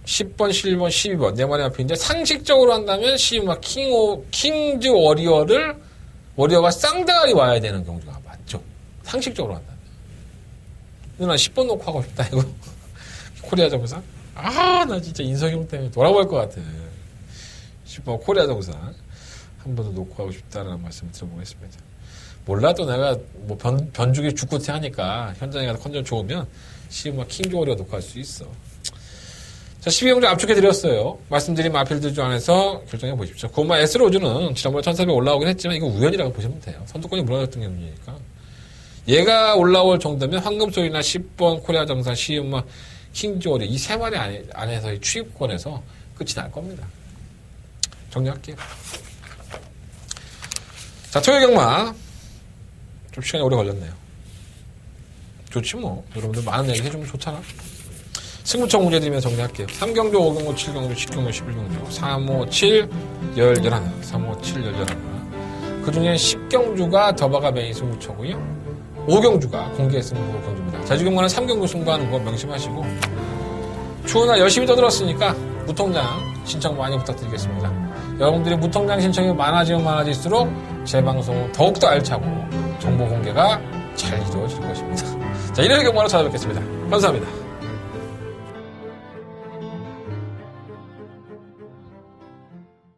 10번, 11번, 12번 네 마리 앞인데 상식적으로 한다면 시우마 킹즈 워리어가 쌍대가리 와야 되는 경주가 맞죠. 상식적으로 한다면. 근데 난 10번 놓고 하고 싶다 이거. 코리아 정상. 나 진짜 인석형 때문에 돌아볼 것 같아. 10번 코리아 정상 한 번 더 놓고 하고 싶다는 말씀을 드려보겠습니다. 몰라도 내가 변죽이 죽구태 하니까 현장에 가서 컨디션 좋으면 시우마 킹즈 워리어 놓고 할 수 있어. 자, 12경주 압축해드렸어요. 말씀드린 마필드 중 안에서 결정해 보십시오. 고마 S로즈는 지난번에 1400 올라오긴 했지만 이거 우연이라고 보시면 돼요. 선두권이 무너졌던 게 문제니까. 얘가 올라올 정도면 황금소리나 10번 코리아 정상 시우마 킹즈 워리어 이 세 마리 안에서의 추입권에서 끝이 날 겁니다. 정리할게요. 자, 토요일 경마. 좀 시간이 오래 걸렸네요. 좋지 여러분들 많은 얘기 해주면 좋잖아. 승부처 문제 드리면 정리할게요. 3경주, 5경주, 7경주, 10경주, 11경주, 3, 5, 7, 11. 3, 5, 7, 11. 그 중에 10경주가 더바가 메인 승부처고요. 5경주가 공개 승부 경주입니다. 제주경마는 3경주 승부하는 거 명심하시고 추운 날 열심히 떠들었으니까 무통장 신청 많이 부탁드리겠습니다. 여러분들이 무통장 신청이 많아지면 많아질수록 제 방송은 더욱더 알차고 정보 공개가 잘 이루어질 것입니다. 자, 일요일 경마로 찾아뵙겠습니다. 감사합니다.